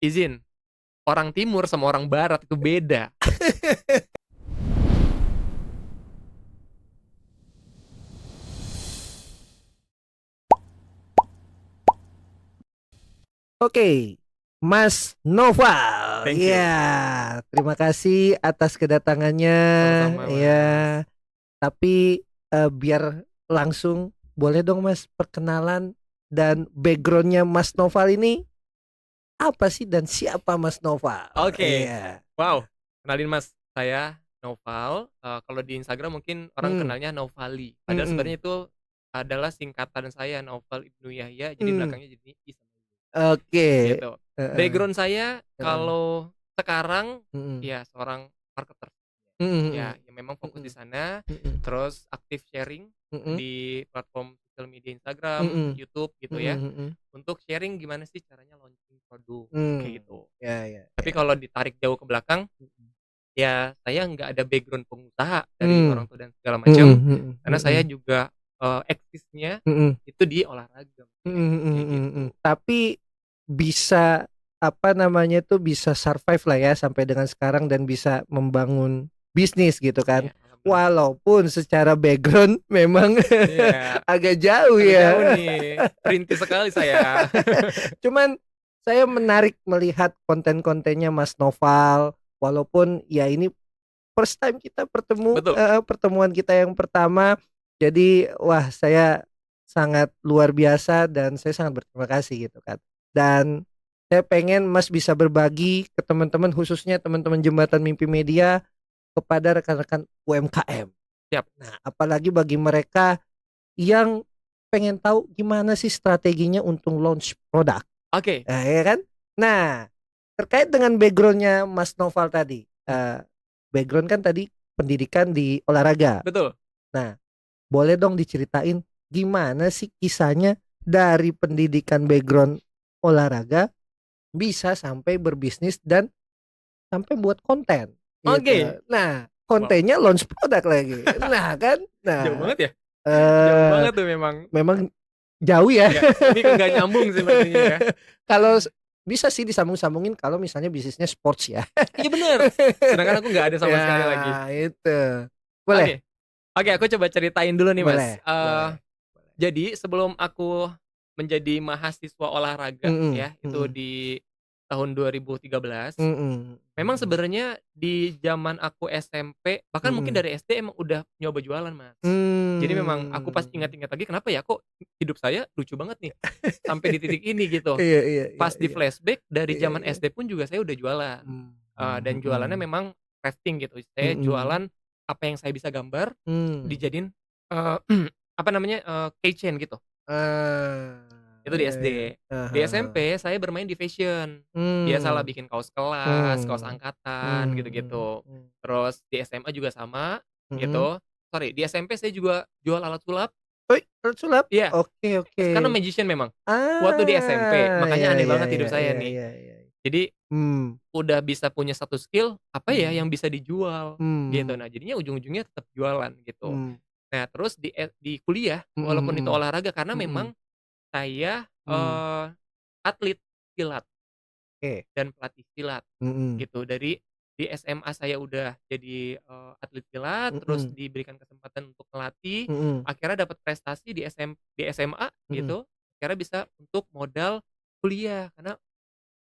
izin, orang timur sama orang barat itu beda. Oke, Mas Noval. Thank you. Ya, terima kasih atas kedatangannya. Sama-sama, Mas. Ya, tapi biar langsung boleh dong Mas perkenalan dan backgroundnya Mas Noval ini apa sih dan siapa Mas Noval? Oke. Iya. Wow, kenalin Mas, saya Noval, kalau di Instagram mungkin orang Hmm, kenalnya Novali, padahal hmm, sebenarnya itu adalah singkatan saya, Noval Ibnu Yahya, jadi hmm. belakangnya jadi I sama I, Oke. gitu. Heeh, Background saya heeh. kalau sekarang, Hmm, ya seorang marketer. hmm, Ya, yang memang fokus di sana, hmm, hmm, terus aktif sharing hmm, di platform sosial media Instagram, hmm, YouTube gitu hmm, ya, hmm, hmm. untuk sharing gimana sih caranya launching produk, kayak gitu. Ya, ya, Tapi ya. kalau ditarik jauh ke belakang, ya saya nggak ada background pengusaha dari Hmm, orang tua dan segala hmm, macam, hmm, karena saya hmm, juga, eksisnya hmm. itu di olahraga, Mhm, mhm, kayak mhm, mhm. gitu. Tapi bisa apa namanya tuh bisa survive lah ya sampai dengan sekarang dan bisa membangun bisnis gitu kan. Iya, alhamdulillah. Walaupun secara background memang Iya, agak jauh agak jauh ya. nih, perintis sekali saya. Cuman saya menarik melihat konten-kontennya Mas Noval. Walaupun ya ini first time kita Betul. pertemuan kita yang pertama. Jadi wah saya sangat luar biasa dan saya sangat berterima kasih gitu kan. Dan saya pengen Mas bisa berbagi ke teman-teman khususnya teman-teman Jembatan Mimpi Media kepada rekan-rekan UMKM. Siap. Nah, apalagi bagi mereka yang pengen tahu gimana sih strateginya untuk launch produk. Oke. Nah, ya kan? Nah, terkait dengan backgroundnya Mas Noval tadi, Mmm, background kan tadi pendidikan di olahraga. betul. Nah, boleh dong diceritain gimana sih kisahnya dari pendidikan background olahraga bisa sampai berbisnis dan sampai buat konten Oke. gitu. Nah, Wow, kontennya launch produk lagi. Nah, kan? jauh Nah, banget ya? Jauh eh banget tuh memang. memang jauh ya. Nggak, ini kan nggak nyambung sepertinya ya. Kalau bisa sih disambung-sambungin kalau misalnya bisnisnya sports ya. Iya bener, sedangkan aku nggak ada sama Ya, sekali lagi. itu. Boleh? Oke, oke, aku coba ceritain dulu nih, Mas. Boleh, boleh. Jadi sebelum aku menjadi mahasiswa olahraga Mhm, ya, itu mhm, di tahun 2013, mhm, memang mhm, sebenarnya di zaman aku SMP, bahkan mungkin mhm. dari SD emang udah nyoba jualan, Mas. Jadi memang aku pas Mmm. ingat-ingat lagi, kenapa ya kok hidup saya lucu banget nih, sampai di titik ini gitu. Iya, iya, iya, Pas di iya. flashback dari Iya, zaman iya. SD pun juga saya udah jualan, Mmm, dan jualannya mhm, memang crafting gitu. Saya mhm. jualan apa yang saya bisa gambar, Mmm. dijadiin, eee, apa namanya, keychain gitu. Ah, Itu di iya, SD. iya. Di Heeh, heeh. SMP saya bermain di fashion. Biasalah Mmm, bikin kaos kelas, kaos mmm, angkatan, mmm, gitu-gitu. mhm. Terus di SMA juga sama, Mhm. gitu. Sorry, di SMP saya juga jual alat sulap. Oi, sulap? Iya, Oke, oke. karena magician memang. Waktu di SMP, Ah, iya, makanya aneh iya, banget iya, hidup saya iya, nih. iya, iya. Jadi Mmm, udah bisa punya satu skill, apa ya mmm, yang bisa dijual, gitu. mmm, Nah, jadinya ujung-ujungnya tetap jualan, gitu. mmm, Nah, terus di kuliah, mhm, walaupun itu mhm, olahraga, karena mhm, memang saya, mmm, atlet silat oke, dan pelatih silat, mhm, gitu. Di SMA saya udah jadi, atlet silat, terus mhm, diberikan kesempatan untuk melatih, mhm, akhirnya dapat prestasi di SMA mhm. gitu, akhirnya bisa untuk modal kuliah.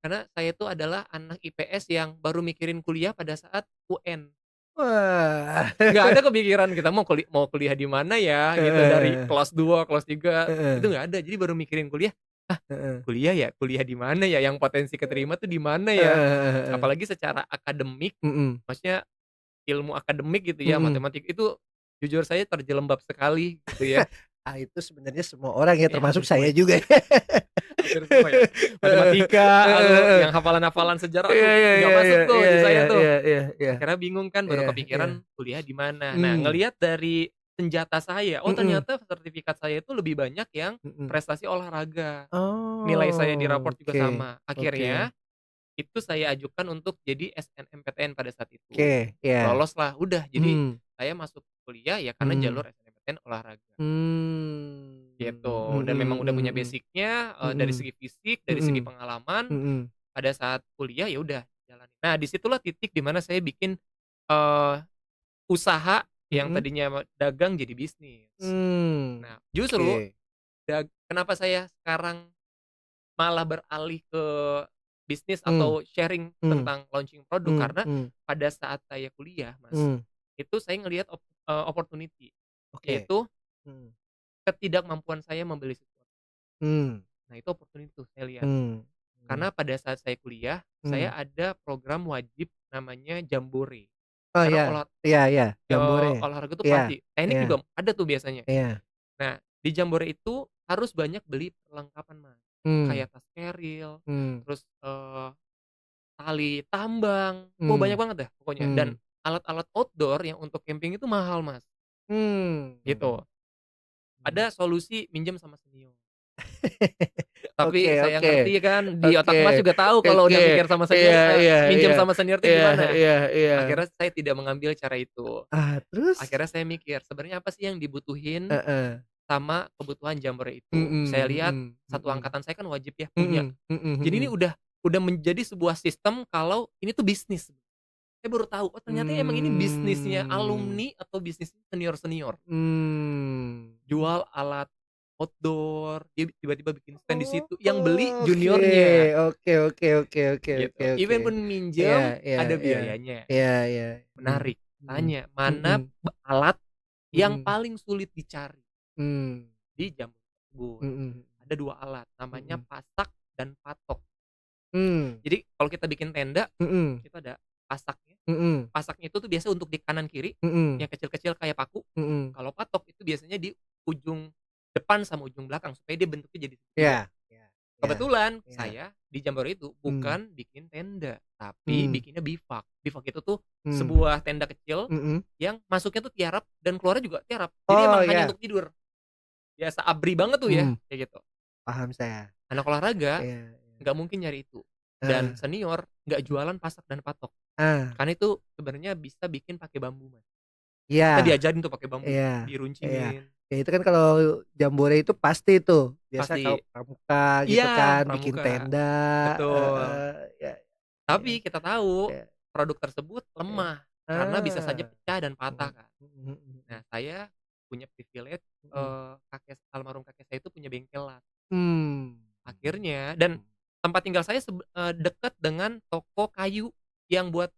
Karena saya itu adalah anak IPS yang baru mikirin kuliah pada saat UN. Wah. Nggak ada kepikiran kita mau kuliah di mana ya gitu, dari Heeh, kelas 2 kelas 3 itu heeh, nggak ada. Jadi baru mikirin kuliah, "Ah, heeh, kuliah ya? Kuliah di mana ya? Yang potensi keterima tuh di mana ya?" heeh, heeh, heeh. Apalagi secara akademik, Mhm, maksudnya ilmu akademik gitu ya, mhm. matematik itu jujur saya terjelembab sekali gitu ya. Ah, itu sebenarnya semua orang ya Ya termasuk hampir semua saya ya, juga. hampir semua ya. Heeh, Matematika, heeh, aduh heeh. yang hafalan-hafalan sejarah, Iya, aduh iya, nggak iya, masuk iya, tuh iya, di iya, saya tuh. iya, iya, iya, Akhirnya bingung kan, baru iya, iya. kepikiran kuliah di mana. Nah, Mmm, ngelihat dari senjata saya, oh mhm, ternyata sertifikat saya itu lebih banyak yang mhm. prestasi olahraga. Nilai saya di Oh, raport juga oke, sama. oke, Akhirnya, itu saya ajukan untuk jadi SNMPTN pada saat itu. oke, iya. Loloslah, udah. Jadi, Mhm, saya masuk kuliah ya karena jalur mhm. SNMPTN olahraga. Mmm, Gitu, dan memang mhm, udah punya mhm, basic-nya, dari mhm, segi fisik, dari segi mhm, pengalaman, mhm, pada saat kuliah ya udah jalanin. Nah, disitulah titik di mana saya bikin, eee, usaha yang Mhm. tadinya dagang jadi bisnis. Nah, justru Oke. kenapa saya sekarang malah beralih ke bisnis Mmm, atau sharing mmm, tentang launching produk, mmm, karena mmm, pada saat saya kuliah, Mas, mmm, itu saya ngelihat opportunity, oke. yaitu Mmm, ketidakmampuan saya membeli sesuatu. mmm, Nah, itu opportunity tuh saya lihat. mmm, Karena mmm, pada saat saya kuliah, saya mmm. ada program wajib namanya Jambore. Oh Karena iya, iya iya, Jambore. olahraga tuh Iya pelatih, teknik iya juga ada tuh biasanya. iya. Nah, di Jambore itu harus banyak beli perlengkapan, Mas. Mmm, Kayak tas steril, mmm, terus, tali tambang, banyak mmm, banget dah pokoknya, dan mmm, alat-alat outdoor yang untuk camping itu mahal, Mas, mmm. gitu. Ada solusi minjem sama senior. Oke Tapi saya oke ngerti kan, di oke otak Mas juga tahu kalau oke. udah mikir sama Iya senior, iya minjem iya sama senior tuh iya gimana. iya iya. Akhirnya saya tidak mengambil cara itu. Terus? Akhirnya saya mikir, sebenarnya apa sih yang dibutuhin Heeh. sama kebutuhan Jambore itu. Saya Mhm lihat mhm satu mhm. angkatan saya kan wajib ya punya. Mhm mhm Jadi ini mhm. udah menjadi sebuah sistem kalau ini tuh bisnis. Saya baru tahu, oh ternyata emang ini bisnisnya Mmm, alumni atau bisnis senior-senior. mmm. Jual alat outdoor, dia tiba-tiba bikin stand di Oh, situ, yang beli oke juniornya, oke oke oke oke gitu. oke oke. Even pun Iya minjem, iya ada iya. biayanya. Iya iya. Mmm, Menarik, mhm tanya, mana mhm alat yang mhm. paling sulit dicari Mmm, di Jambore tersebut? mhm Ada 2 alat, namanya mhm. pasak dan patok. Mmm, Jadi kalau kita bikin tenda, mhm itu ada pasaknya. mhm Pasaknya itu tuh biasa untuk di kanan kiri, mhm yang kecil-kecil kayak paku. mhm. Kalau patok itu biasanya di ujung depan sama ujung belakang supaya dia bentuknya jadi segitiga. Iya iya iya Kebetulan iya. saya di Jambore itu Mmm, bukan bikin tenda, tapi mmm, bikinnya bivak. Bivak itu tuh mmm, sebuah tenda kecil mhm. yang masuknya tuh tiarap dan keluarnya juga tiarap. Jadi Oh emang hanya iya, untuk tidur. Biasa ABRI banget tuh ya, mmm, kayak gitu. paham saya. Anak olahraga Iya iya. nggak mungkin nyari itu, dan Heeh, senior nggak jualan pasak dan patok. ah, Karena itu sebenarnya bisa bikin pakai bambu, Mas. iya Kita diajarin tuh pakai bambu, iya iya. diruncingin, Ya itu kan kalau Jambore itu pasti tuh, biasa kalau pasti. pramuka gitu Iya, kan, bikin pramuka, tenda, betul. heeh, ya ya Tapi kita tahu ya produk tersebut ya. lemah karena bisa saja Ah, pecah dan patah mhm kan. mhm Nah, mhm saya punya privilege, mhm. almarhum kakek saya itu punya bengkel las. Mmm, Akhirnya dan mhm. tempat tinggal saya dekat dengan toko kayu yang buat,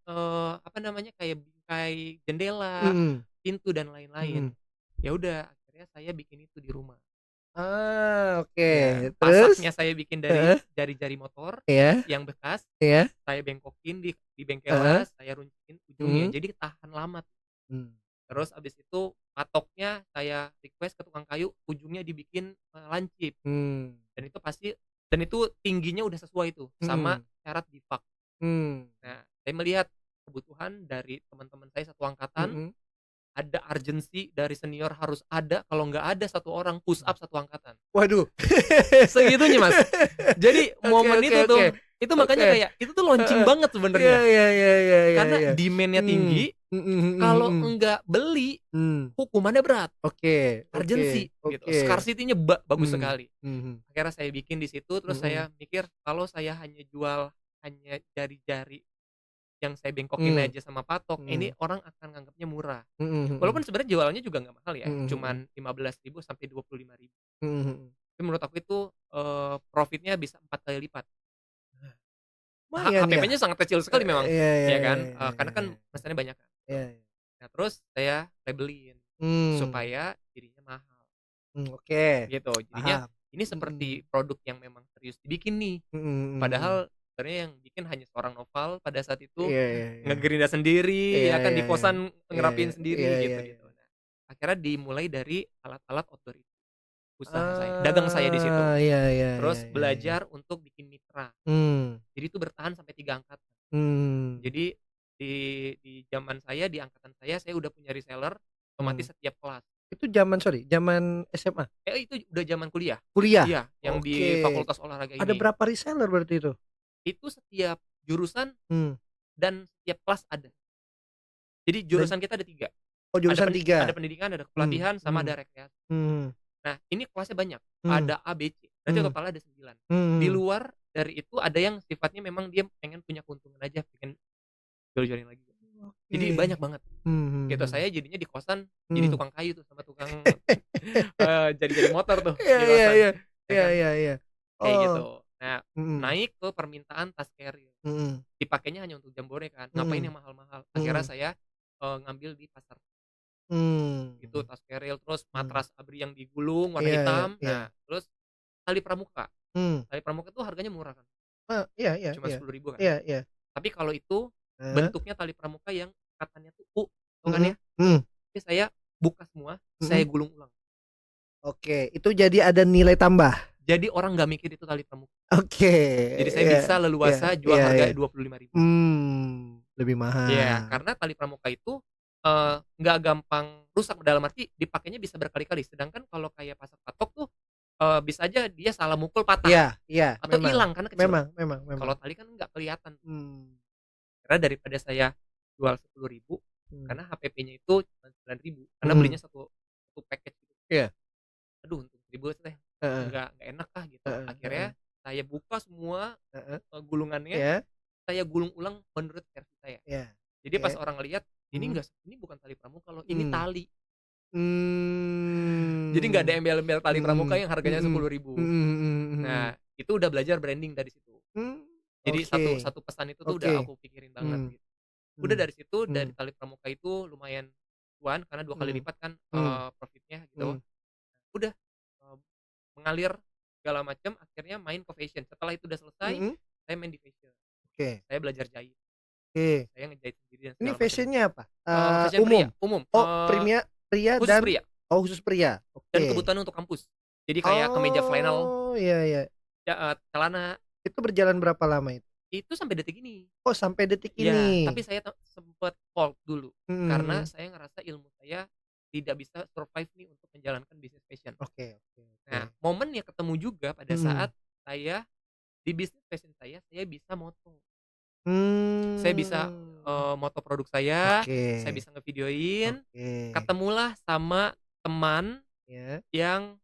apa namanya, kayak bingkai jendela, Mhm pintu dan lain-lain. mhm. Ya udah, akhirnya saya bikin itu di rumah. Oke, Ya, terus? pasaknya saya bikin dari Heeh, jari-jari motor iya yang bekas, iya, saya bengkokin di bengkel heeh, las, saya runcingin ujungnya, mhm, jadi tahan lama. mmm, Terus abis itu patoknya saya request ke tukang kayu, ujungnya dibikin, lancip, mmm, dan itu pasti dan itu tingginya udah sesuai tuh sama mhm, syarat Bifak. mmm, Nah, saya melihat kebutuhan dari teman-teman saya satu angkatan, mhm. ada urgency dari senior harus ada, kalau nggak ada satu orang push up satu angkatan. Waduh. Segitunya, Mas. Jadi Oke momen oke itu oke tuh, itu makanya oke, kayak itu tuh launching heeh. banget Iya sebenarnya. iya iya iya iya Karena iya. demand-nya tinggi, Mhm mhm kalau mhm. enggak beli, Mmm, hukumannya berat, oke oke urgency gitu, oke. scarcity-nya bagus Mmm, sekali. mhm Akhirnya saya bikin di situ, terus mhm, saya mikir kalau saya hanya jual hanya jari-jari yang saya bengkokin mmm, aja sama patok, ini mhm orang akan nganggapnya murah. mhm Walaupun mhm sebenarnya jualannya juga nggak mahal ya, mhm mhm cuman 15.000 sampai 25.000. mhm mhm. Tapi menurut aku itu, profit-nya bisa 4 kali lipat. Lumayan ya? HPP-nya sangat kecil sekali memang, Iya iya ya iya kan, iya karena kan iya pesannya banyak kan, gitu. iya iya. Nah terus saya labelin, Mmm, supaya jadinya mahal, oke, gitu. Jadinya paham. ini Mhm seperti produk yang memang serius dibikin nih, mhm mhm mhm. padahal sebenarnya yang bikin hanya seorang novel pada saat itu, Iya iya iya. ngegerinda sendiri, Iya ya kan, iya di iya. kosan Iya ngerapiin iya iya sendiri, iya gitu-gitu. iya. Nah, akhirnya dimulai dari alat-alat outdoor itu, usaha saya, dagang saya di situ. Iya iya iya Terus iya iya. belajar untuk bikin mitra, Mmm, jadi itu bertahan sampai 3 angkatan. mmm. Jadi di zaman saya, di angkatan saya udah punya reseller, Mmm. otomatis setiap kelas. Itu zaman sorry, zaman SMA? Itu udah zaman kuliah. Kuliah? Iya, yang di Oke. fakultas olahraga Ada ini. berapa reseller berarti itu? Itu setiap jurusan Mmm, dan setiap kelas ada. Jadi dan jurusan kita ada 3, oh jurusan 3. ada pendidikan, ada Mmm kepelatihan, sama mmm, ada rekreasi. mhm, Nah, ini kelasnya banyak, mmm, ada A, B, C. berarti Hmm. total ada 9. Di Hmm. luar dari itu ada yang sifatnya memang dia pengen punya keuntungan aja, pengen jual-jualin lagi. Jadi Oke. banyak banget gitu. Hmm. Saya jadinya di kosan jadi Hmm. tukang kayu tuh sama tukang jadi motor tuh Iya di iya kosan, iya. ya Iya kan, iya iya. kayak Oh. gitu. Nah, Mhm. naik ke permintaan tas keril, Mhm. dipakainya hanya untuk jambore kan, ngapain Mhm. yang mahal-mahal. Akhirnya Mhm. saya, ngambil di pasar, itu Mmm. tas keril, terus Mmm. matras ABRI yang digulung warna Iya iya hitam. iya. Nah, terus tali pramuka. Mmm. Tali pramuka tuh harganya murah kan, Iya iya cuma iya. 10.000 kan. Iya iya. Tapi kalau itu Heeh. bentuknya tali pramuka yang ikatannya tuh U, tahu kan Mhm. ya? Mhm. Jadi saya buka semua, saya Mhm. gulung ulang. Oke, itu jadi ada nilai tambah? Jadi orang nggak mikir itu tali pramuka. Oke, Jadi saya iya bisa iya leluasa jual iya harga iya. 25.000. Lebih Iya, mahal. karena tali pramuka itu, nggak gampang rusak, dalam arti dipakainya bisa berkali-kali. Sedangkan kalau kayak pasak patok tuh, bisa aja dia salah mukul patah Iya iya, atau memang. hilang karena kecil. Memang memang memang. Kalau tali kan nggak kelihatan. Mmm. Karena daripada saya jual 10.000 Mmm. karena HPP-nya itu cuma 9.000 karena Mmm. belinya satu satu paket gitu. Iya. Aduh untung 1.000 teh, Heeh. nggak enak ah gitu. Heeh Akhirnya heeh. saya buka semua, Heeh. gulungannya, Iya saya gulung ulang menurut versi saya. iya. Jadi pas Oke. orang lihat, Mhm. ini bukan tali pramuka loh, ini Mmm. tali. Jadi nggak ada Mmm. embel-embel tali pramuka Mhm. yang harganya Mhm. 10.000. Mhm mhm Nah, mhm. itu udah belajar branding dari situ. Mmm, Jadi oke satu satu pesan itu tuh oke. udah aku pikirin banget Mmm, gitu. Udah mmm, dari situ, dari mmm, tali pramuka itu lumayan cuan karena 2 kali mmm, lipat kan, mmm, profitnya gitu. mmm, Udah, mengalir segala macam, akhirnya main ke fashion. Setelah itu udah selesai, mhm, saya main di fashion. oke Saya belajar jahit, oke. saya ngejahit sendiri dan Ini segala macam. fashion-nya apa? Fashion pria, Umum? umum, Oh, pria khusus dan pria oh, khusus pria? dan Oke. kebutuhan untuk kampus. Jadi kayak kemeja flannel, Oh, iya iya. ya, celana, Itu berjalan berapa lama itu? itu sampai detik ini. Oh, sampai detik Ya, ini? tapi saya sempet hold dulu, Mhm karena mhm. saya ngerasa ilmu saya tidak bisa survive nih untuk menjalankan bisnis fashion. Oke oke oke. Nah, momennya ketemu juga pada Mhm. saat saya di bisnis fashion saya bisa moto. Saya bisa, Mmm, moto produk oke saya bisa ngevideoin, oke. ketemulah sama teman Ya yang,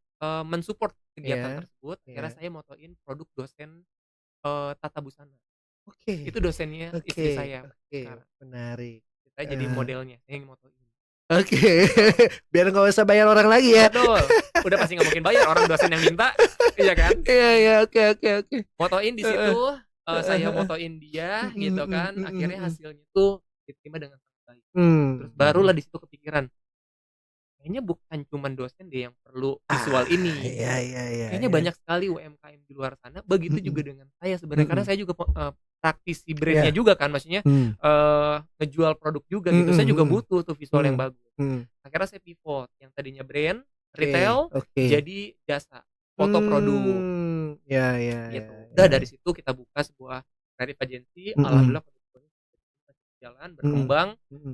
men-support kegiatan ya tersebut, akhirnya ya. saya motoin produk dosen, tata busana. Oke Itu dosennya oke istri saya oke, sekarang. menarik. Saya jadi Heeh. modelnya, saya yang motoin, Oke, gitu. biar nggak usah bayar orang lagi ya? Betul, udah pasti nggak mungkin bayar, orang dosen yang minta, iya kan? Iya iya, oke oke oke. Motoin di Heeh situ, heeh saya heeh. motoin dia Mhm gitu mhm kan, mhm akhirnya mhm. hasilnya tuh diterima dengan sangat baik. Terus barulah Mhm. di situ kepikiran, kayaknya bukan cuman dosen deh yang perlu visual Ah, ini, iya iya iya kayaknya iya. banyak sekali UMKM di luar sana, begitu juga Mhm dengan saya sebenarnya, karena mhm. saya juga praktisi brand-nya Iya, juga kan, maksudnya, mmm. ngejual produk juga gitu, Mhm saya juga mhm. butuh tuh visual yang Mhm bagus. mhm. Akhirnya saya pivot, yang tadinya brand, Oke retail, oke. jadi jasa, foto produk. Ya ya ya Gitu. Udah ya dari ya. situ kita buka sebuah creative agency, Mhm alhamdulillah masih jalan, mhm berkembang, mhm.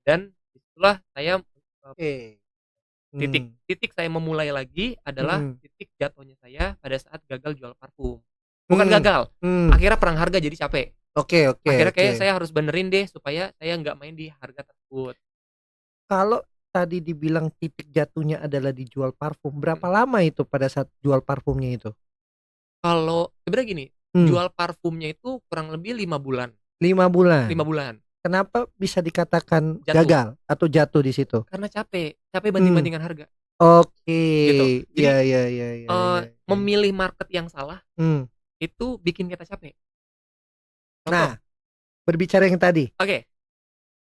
dan disitulah saya, Oke. titik Mmm, titik saya memulai lagi adalah mhm. titik jatuhnya saya pada saat gagal jual parfum. Bukan Mmm, gagal, mmm. akhirnya perang harga jadi capek. Oke oke Akhirnya oke. kayaknya saya harus benerin deh supaya saya nggak main di harga tersebut. Kalau tadi dibilang titik jatuhnya adalah dijual parfum, berapa Mhm. lama itu pada saat jual parfumnya itu? Kalau sebenarnya gini, Mmm, jual parfumnya itu kurang lebih 5 bulan, 5 5 bulan. bulan, Kenapa bisa dikatakan jatuh. gagal atau jatuh di situ? Karena capek, capek Mmm, banding-bandingan harga, oke. gitu. Iya Jadi, iya iya iya iya iya. memilih market yang salah, Mmm. itu bikin kita capek. Contoh, Nah, berbicara yang tadi, oke,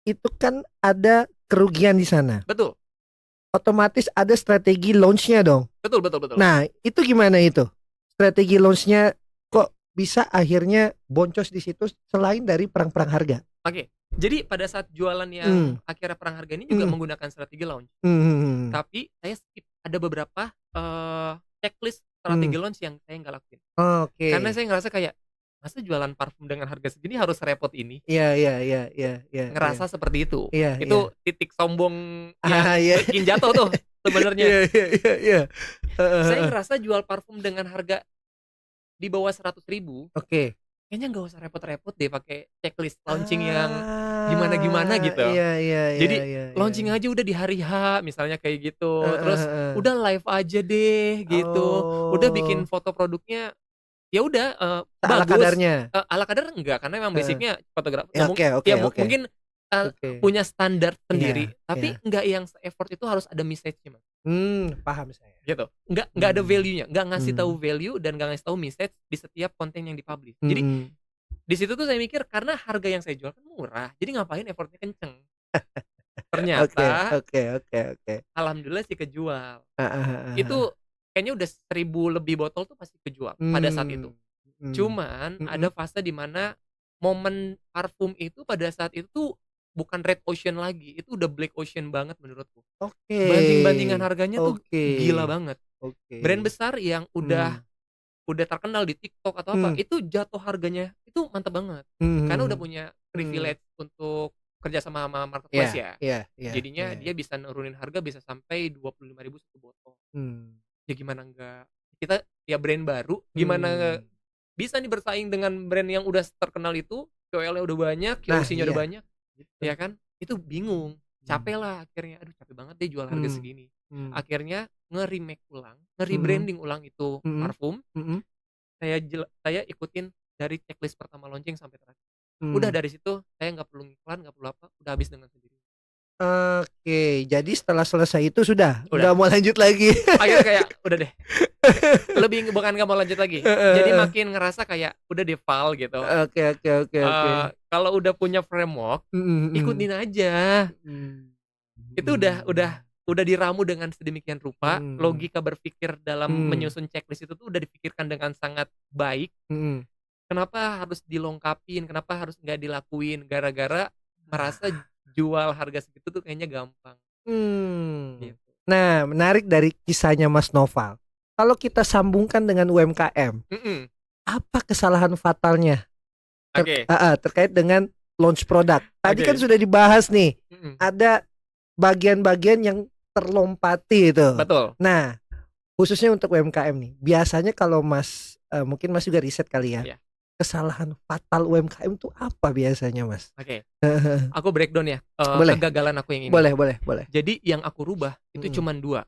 itu kan ada kerugian di sana. betul, Otomatis ada strategi launch-nya dong. betul betul betul. Nah, itu gimana itu? Strategi launch-nya Gini, kok bisa akhirnya boncos di situ selain dari perang-perang harga? oke, jadi pada saat jualan Mmm, yang akhirnya perang harga ini juga mhm, menggunakan strategi launch, mhm mhm, tapi saya skip ada beberapa, checklist mmm, strategi launch yang saya nggak lakuin. oke. Karena saya ngerasa kayak, masa jualan parfum dengan harga segini harus serepot ini? Iya iya iya iya iya iya. Ngerasa seperti itu. Iya iya. Itu titik sombong Ah, yang iya. bikin jatuh tuh sebenarnya. Iya iya iya iya. Heeh Saya heeh. ngerasa jual parfum dengan harga di bawah 100.000 Oke. kayaknya nggak usah repot-repot deh pakai checklist launching yang gimana-gimana Ah, gitu. iya iya iya Jadi iya iya. launching aja udah di hari H misalnya kayak gitu, Heeh terus heeh. udah live aja deh gitu, udah bikin Oh, foto produknya ya udah, seala bagus, kadarnya? ala kadar enggak, karena emang Heeh. basic-nya fotografer Ya, oke oke ya oke. mungkin, Oke. punya standar sendiri, Iya tapi iya. enggak yang se-effort itu harus ada message-nya, Mas, Paham saya. gitu. Enggak ada Mmm, value-nya, enggak ngasih tahu mmm, value dan enggak ngasih tahu message di setiap konten yang di-publish. Jadi mhm. di situ tuh saya mikir karena harga yang saya jual kan murah, jadi ngapain effort-nya kenceng. Oke Ternyata oke oke oke. alhamdulillah sih kejual. Heeh heeh heeh. Itu kayaknya udah 1.000 lebih botol tuh pasti kejual pada saat itu. Mmm, mhm, Cuman ada mhm. fase di mana momen parfum itu pada saat itu tuh bukan red ocean lagi, itu udah black ocean banget menurutku. Oke Banding-bandingan harganya tuh oke gila banget. oke. Brand besar yang Mmm, udah terkenal di TikTok atau apa, mmm, itu jatuh harganya itu mantep banget. Karena udah mhm punya mhm. privilege untuk kerja sama Iya marketplace ya. iya iya Jadinya iya dia iya. bisa nurunin harga bisa sampai 25.000 satu botol. Mmm, Ya gimana enggak, kita ya brand baru, gimana mmm. bisa nih bersaing dengan brand yang udah terkenal itu, KOL-nya udah banyak, Nah KOC-nya udah iya, banyak, gitu. ya kan? Itu bingung, Mmm, capeklah akhirnya, aduh capek banget deh jual harga mmm, segini. mmm, Akhirnya nge-remake ulang, mhm nge-rebranding ulang itu mhm parfum, mhm, saya ikutin dari checklist pertama launching sampai terakhir. Udah mmm. dari situ saya nggak perlu ngiklan, nggak perlu apa, udah habis dengan sendirinya. Oke, jadi setelah selesai itu sudah, nggak Udah, mau lanjut lagi? akhirnya kayak udah deh, lebih bukan nggak mau lanjut lagi, Heeh jadi heeh. makin ngerasa kayak udah default gitu. Oke oke oke oke. Kalau udah punya framework, Mhm mhm. ikutin aja. Mhm. Itu Mhm. udah diramu dengan sedemikian rupa, Mhm. logika berpikir dalam Mhm. menyusun checklist itu tuh udah dipikirkan dengan sangat baik. Mhm. Kenapa harus dilengkapin, kenapa harus nggak dilakuin, gara-gara merasa Ah. jual harga segitu tuh kayaknya gampang, Mmm. gitu. Nah, menarik dari kisahnya Mas Noval. Kalau kita sambungkan dengan UMKM, Mhm, apa kesalahan fatalnya oke terkait dengan launch produk? Tadi kan oke, sudah dibahas nih, mhm, ada bagian-bagian yang terlompati itu. betul, Nah, khususnya untuk UMKM nih, biasanya kalau Mas, mungkin Mas juga riset kali ya, iya, kesalahan fatal UMKM tuh apa biasanya, Mas? oke. Aku breakdown ya, Boleh kegagalan aku yang ini. boleh boleh boleh. Jadi yang aku rubah itu Mhm cuman 2,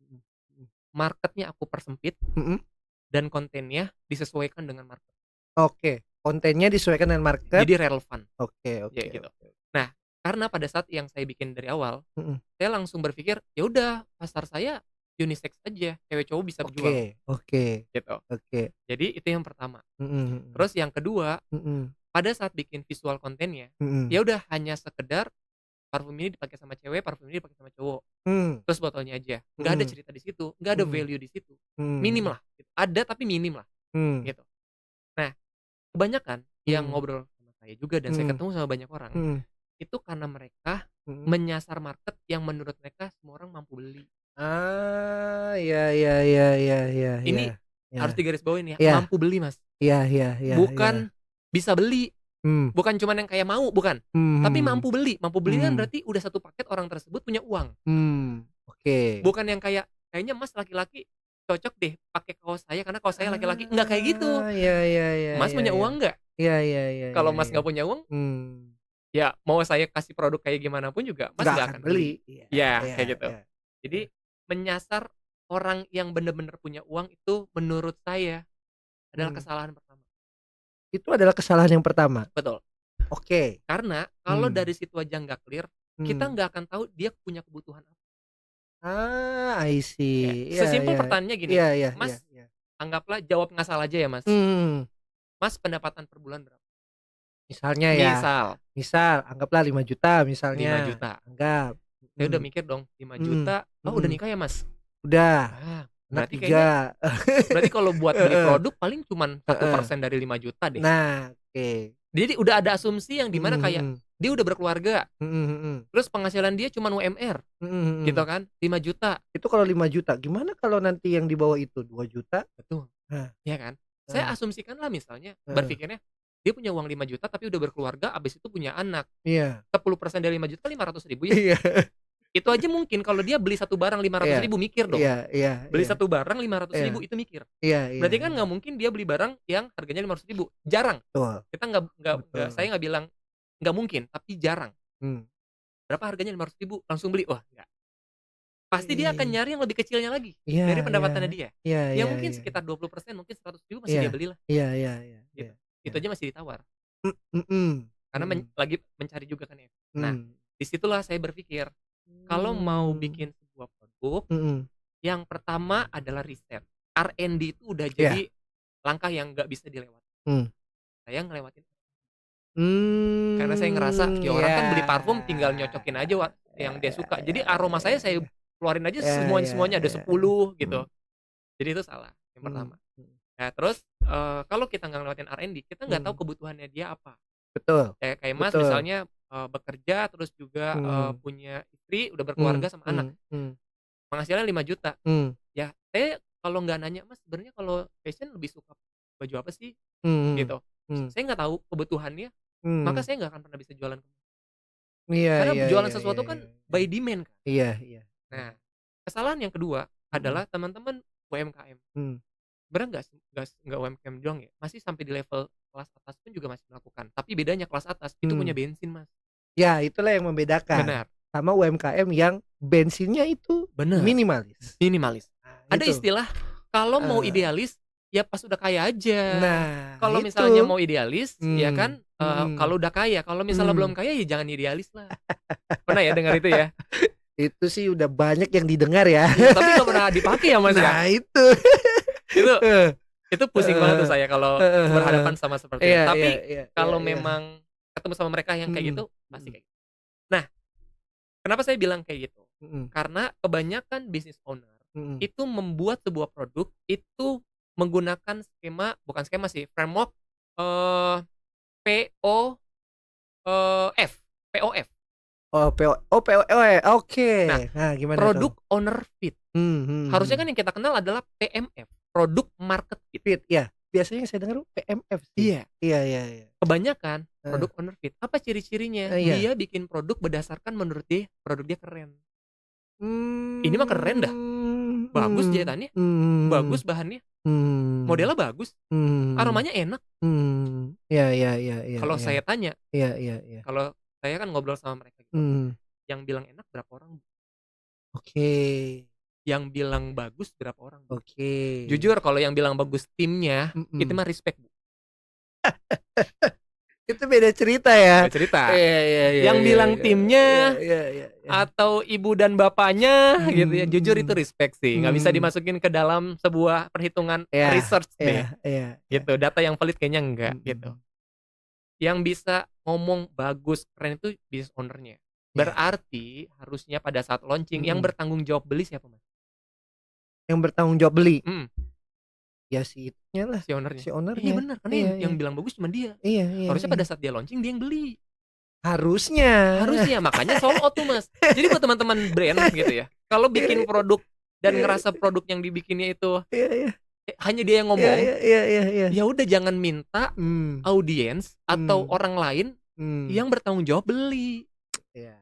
mhm mhm market-nya aku persempit mhm. dan kontennya disesuaikan dengan market. Oke, kontennya disesuaikan dengan market. Jadi relevan, Oke ya oke gitu. oke. Nah, karena pada saat yang saya bikin dari awal, Mhm. saya langsung berpikir, ya udah pasar saya unisex aja, cewek cowok bisa jual, Oke oke gitu. oke. Jadi itu yang pertama. Mhm mhm Terus yang kedua, mhm pada saat bikin visual kontennya, mhm. ya udah hanya sekedar parfum ini dipakai sama cewek, parfum ini dipakai sama cowok, Mmm, terus botolnya aja. Nggak ada mhm cerita di situ, nggak ada mhm value di situ. Minim mhm lah, gitu. Ada tapi minim lah, mhm gitu. Nah, kebanyakan yang mhm ngobrol sama saya juga dan saya mhm ketemu sama banyak orang, mhm itu karena mereka mhm. menyasar market yang menurut mereka semua orang mampu beli. Ah, iya iya iya iya iya iya. Ini Iya harus digarisbawahin ya, iya mampu beli, Mas. iya iya iya iya. Bukan bisa beli, Mmm, bukan cuman yang kayak mau, bukan. Tapi mhm mampu beli. Mampu beli kan mhm berarti udah satu paket orang tersebut punya uang. oke. Bukan yang kayak, "Kayaknya Mas laki-laki cocok deh pakai kaos saya karena kaos saya laki-laki." Enggak kayak gitu. Ah, iya iya iya Mas iya punya iya. uang nggak? Iya iya iya Kalau iya Mas iya. nggak punya uang, Mmm, ya mau saya kasih produk kayak gimana pun juga Mas nggak nggak akan akan beli. beli. Iya Ya, iya kayak gitu. iya Jadi iya. menyasar orang yang bener-bener punya uang itu menurut saya adalah Mmm, kesalahan pertama. itu adalah kesalahan yang pertama? Betul. Oke. Karena kalau Mmm, dari situ aja nggak clear, kita mmm. nggak akan tahu dia punya kebutuhan apa. Ah, I Ya, see. Iya sesimpel iya. pertanyaannya gini, Iya iya iya Mas, iya. anggaplah jawab ngasal aja ya, Mas. Mhm. Mas pendapatan per bulan berapa? Misalnya ya, Misal misal anggaplah 5 juta 5 misalnya, juta. anggap. Saya udah Mhm mikir dong, lima mhm juta. Oh, udah mhm. nikah ya, Mas? Udah, Ah, anak berarti kayaknya 3. berarti kalau buat beli Heeh produk paling cuman satu heeh. persen dari 5 juta deh. Nah, oke. Jadi udah ada asumsi yang di Mhm mana kayak mhm. dia udah berkeluarga, Mhm mhm. terus penghasilan dia cuman UMR Mhm gitu mhm. kan, 5 juta. Itu kalau 5 juta, gimana kalau nanti yang di bawah itu 2 juta? Betul, Nah, ya kan? Saya heeh asumsikanlah misalnya heeh. berpikirnya dia punya uang 5 juta tapi udah berkeluarga, abis itu punya anak. Iya 10% dari 5 juta 500.000 ya, iya Itu aja mungkin kalau dia beli satu barang lima ratus Iya, ribu mikir dong. iya, iya, Beli iya, satu barang 500.000 iya, itu mikir. iya, iya, Berarti kan iya. nggak mungkin dia beli barang yang harganya 500.000, jarang. Betul, Kita nggak saya betul. nggak bilang nggak mungkin, tapi jarang. Hmm. Berapa harganya 500.000 langsung beli? Wah, nggak. Pasti dia akan Iya, nyari yang lebih kecilnya lagi iya, dari iya, pendapatannya dia. iya, Ya iya, mungkin iya, sekitar 20%, mungkin 100.000 masih iya, dia belilah iya, iya, iya, iya, gitu. iya. Itu aja masih ditawar Mhm, karena mhm, lagi mencari juga kan ya. Nah, mmm. disitulah saya berpikir kalau mau Mmm, bikin sebuah produk, mhm, yang pertama adalah riset. R&D itu udah iya, jadi langkah yang nggak bisa dilewati. mmm. Saya ngelewatin karena saya ngerasa, ya Iya. orang kan beli parfum tinggal nyocokin aja Ya, yang dia ya, suka. Jadi ya, aroma ya, saya ya. keluarin aja Ya, ya, semuanya ada ya. 10 gitu. Mhm, Jadi itu salah, yang mhm, pertama. mhm. Nah terus, kalau kita nggak ngelewatin R&D, kita nggak tahu Mhm. kebutuhannya dia apa. Betul, Kayak Mas betul. misalnya, bekerja terus juga, Mhm, punya istri, udah mhm, berkeluarga sama anak, mhm, mhm, penghasilannya 5 juta. mhm, Ya saya kalau nggak nanya, "Mas sebenarnya kalau fashion lebih suka baju apa sih?" mhm, Gitu. mhm, Saya nggak tahu kebutuhannya, maka mhm. saya nggak akan pernah bisa jualan. Iya, Karena iya, jualan iya, iya, sesuatu iya, kan iya. by demand kan. Iya, iya, iya. Nah, kesalahan yang kedua Mhm, adalah teman-teman UMKM. mhm, Sebenarnya nggak UMKM doang ya, masih sampai di level kelas atas pun juga masih melakukan. Tapi bedanya kelas atas itu punya mhm. bensin, Mas. Ya, itulah yang membedakan Benar, sama UMKM yang bensinnya itu benar, minimalis. minimalis. Nah, Ada itu. istilah kalau mau Heeh. idealis, ya pas udah kaya aja. Nah, Kalau itu. misalnya mau idealis, ya Mhm, kan, mhm, kalau udah kaya, kalau misalnya belum mhm. kaya ya jangan idealis lah. Pernah ya dengar itu ya? Itu sih udah banyak yang didengar ya. Iya, tapi nggak pernah dipakai ya, Mas, ya? Nah itu. Itu Heeh, Itu pusing banget tuh heeh, saya kalau heeh, heeh. berhadapan sama seperti itu. Iya, iya, Tapi iya, iya, kalau iya. memang ketemu sama mereka yang kayak Mhm, gitu, pasti mhm, kayak gitu. Nah, kenapa saya bilang kayak gitu? mhm, Karena kebanyakan business owner mhm. itu membuat sebuah produk itu menggunakan bukan skema sih, framework, eee, PO, F, POF. Oh, POE, oke. Nah, Nah, gimana tuh? product owner fit. Mmm, mhm, Harusnya kan mhm. yang kita kenal adalah PMF, product market fit. Fit, ya. Biasanya yang saya dengar PMF sih. Iya. Iya, iya, iya. Kebanyakan Heeh. produk owner fit, apa ciri-cirinya? Iya. Dia bikin produk berdasarkan menurut dia, produk dia keren. Ini mah keren dah, Mmm, bagus mhm, jahitannya, mhm, bagus bahannya, mhm, modelnya bagus, mhm, aromanya enak. mhm. Iya, iya, iya, iya, Kalau iya. saya tanya, Iya, iya, iya. kalau saya kan ngobrol sama mereka gitu, Mhm. yang bilang enak berapa orang, Bu? Oke, Yang bilang bagus berapa orang, Bu? oke. Jujur kalau yang bilang bagus timnya, itu Mhm. mah respect, Bu, Itu beda cerita ya. beda cerita. Iya, iya, iya, Yang iya, bilang iya, iya, timnya iya, iya, iya. atau ibu dan bapaknya gitu ya, Mmm, jujur itu mhm, respect sih, nggak bisa mmm. dimasukin ke dalam sebuah perhitungan Iya, research iya, deh, iya, iya. gitu. Data yang valid kayaknya enggak, gitu. Mhm. Yang bisa ngomong bagus, keren itu business owner-nya. Iya, iya. Berarti harusnya pada saat launching yang Mhm. bertanggung jawab beli siapa, Mas? Yang bertanggung jawab beli, Mhm, ya si itunya lah, si owner-nya. si Iya owner-nya. bener, karena Iya, yang iya. bilang bagus cuma dia. Iya, iya, Harusnya iya. pada saat dia launching dia yang beli. Harusnya. Harusnya, makanya sold out tuh, Mas. Jadi buat teman-teman brand gitu ya, kalau bikin produk dan Iya, ngerasa produk yang dibikinnya itu, iya, iya. hanya dia yang Iya, ngomong, iya, iya, iya, iya. ya udah jangan minta Mmm, audiens atau mmm, orang lain mmm. yang bertanggung jawab beli. Iya,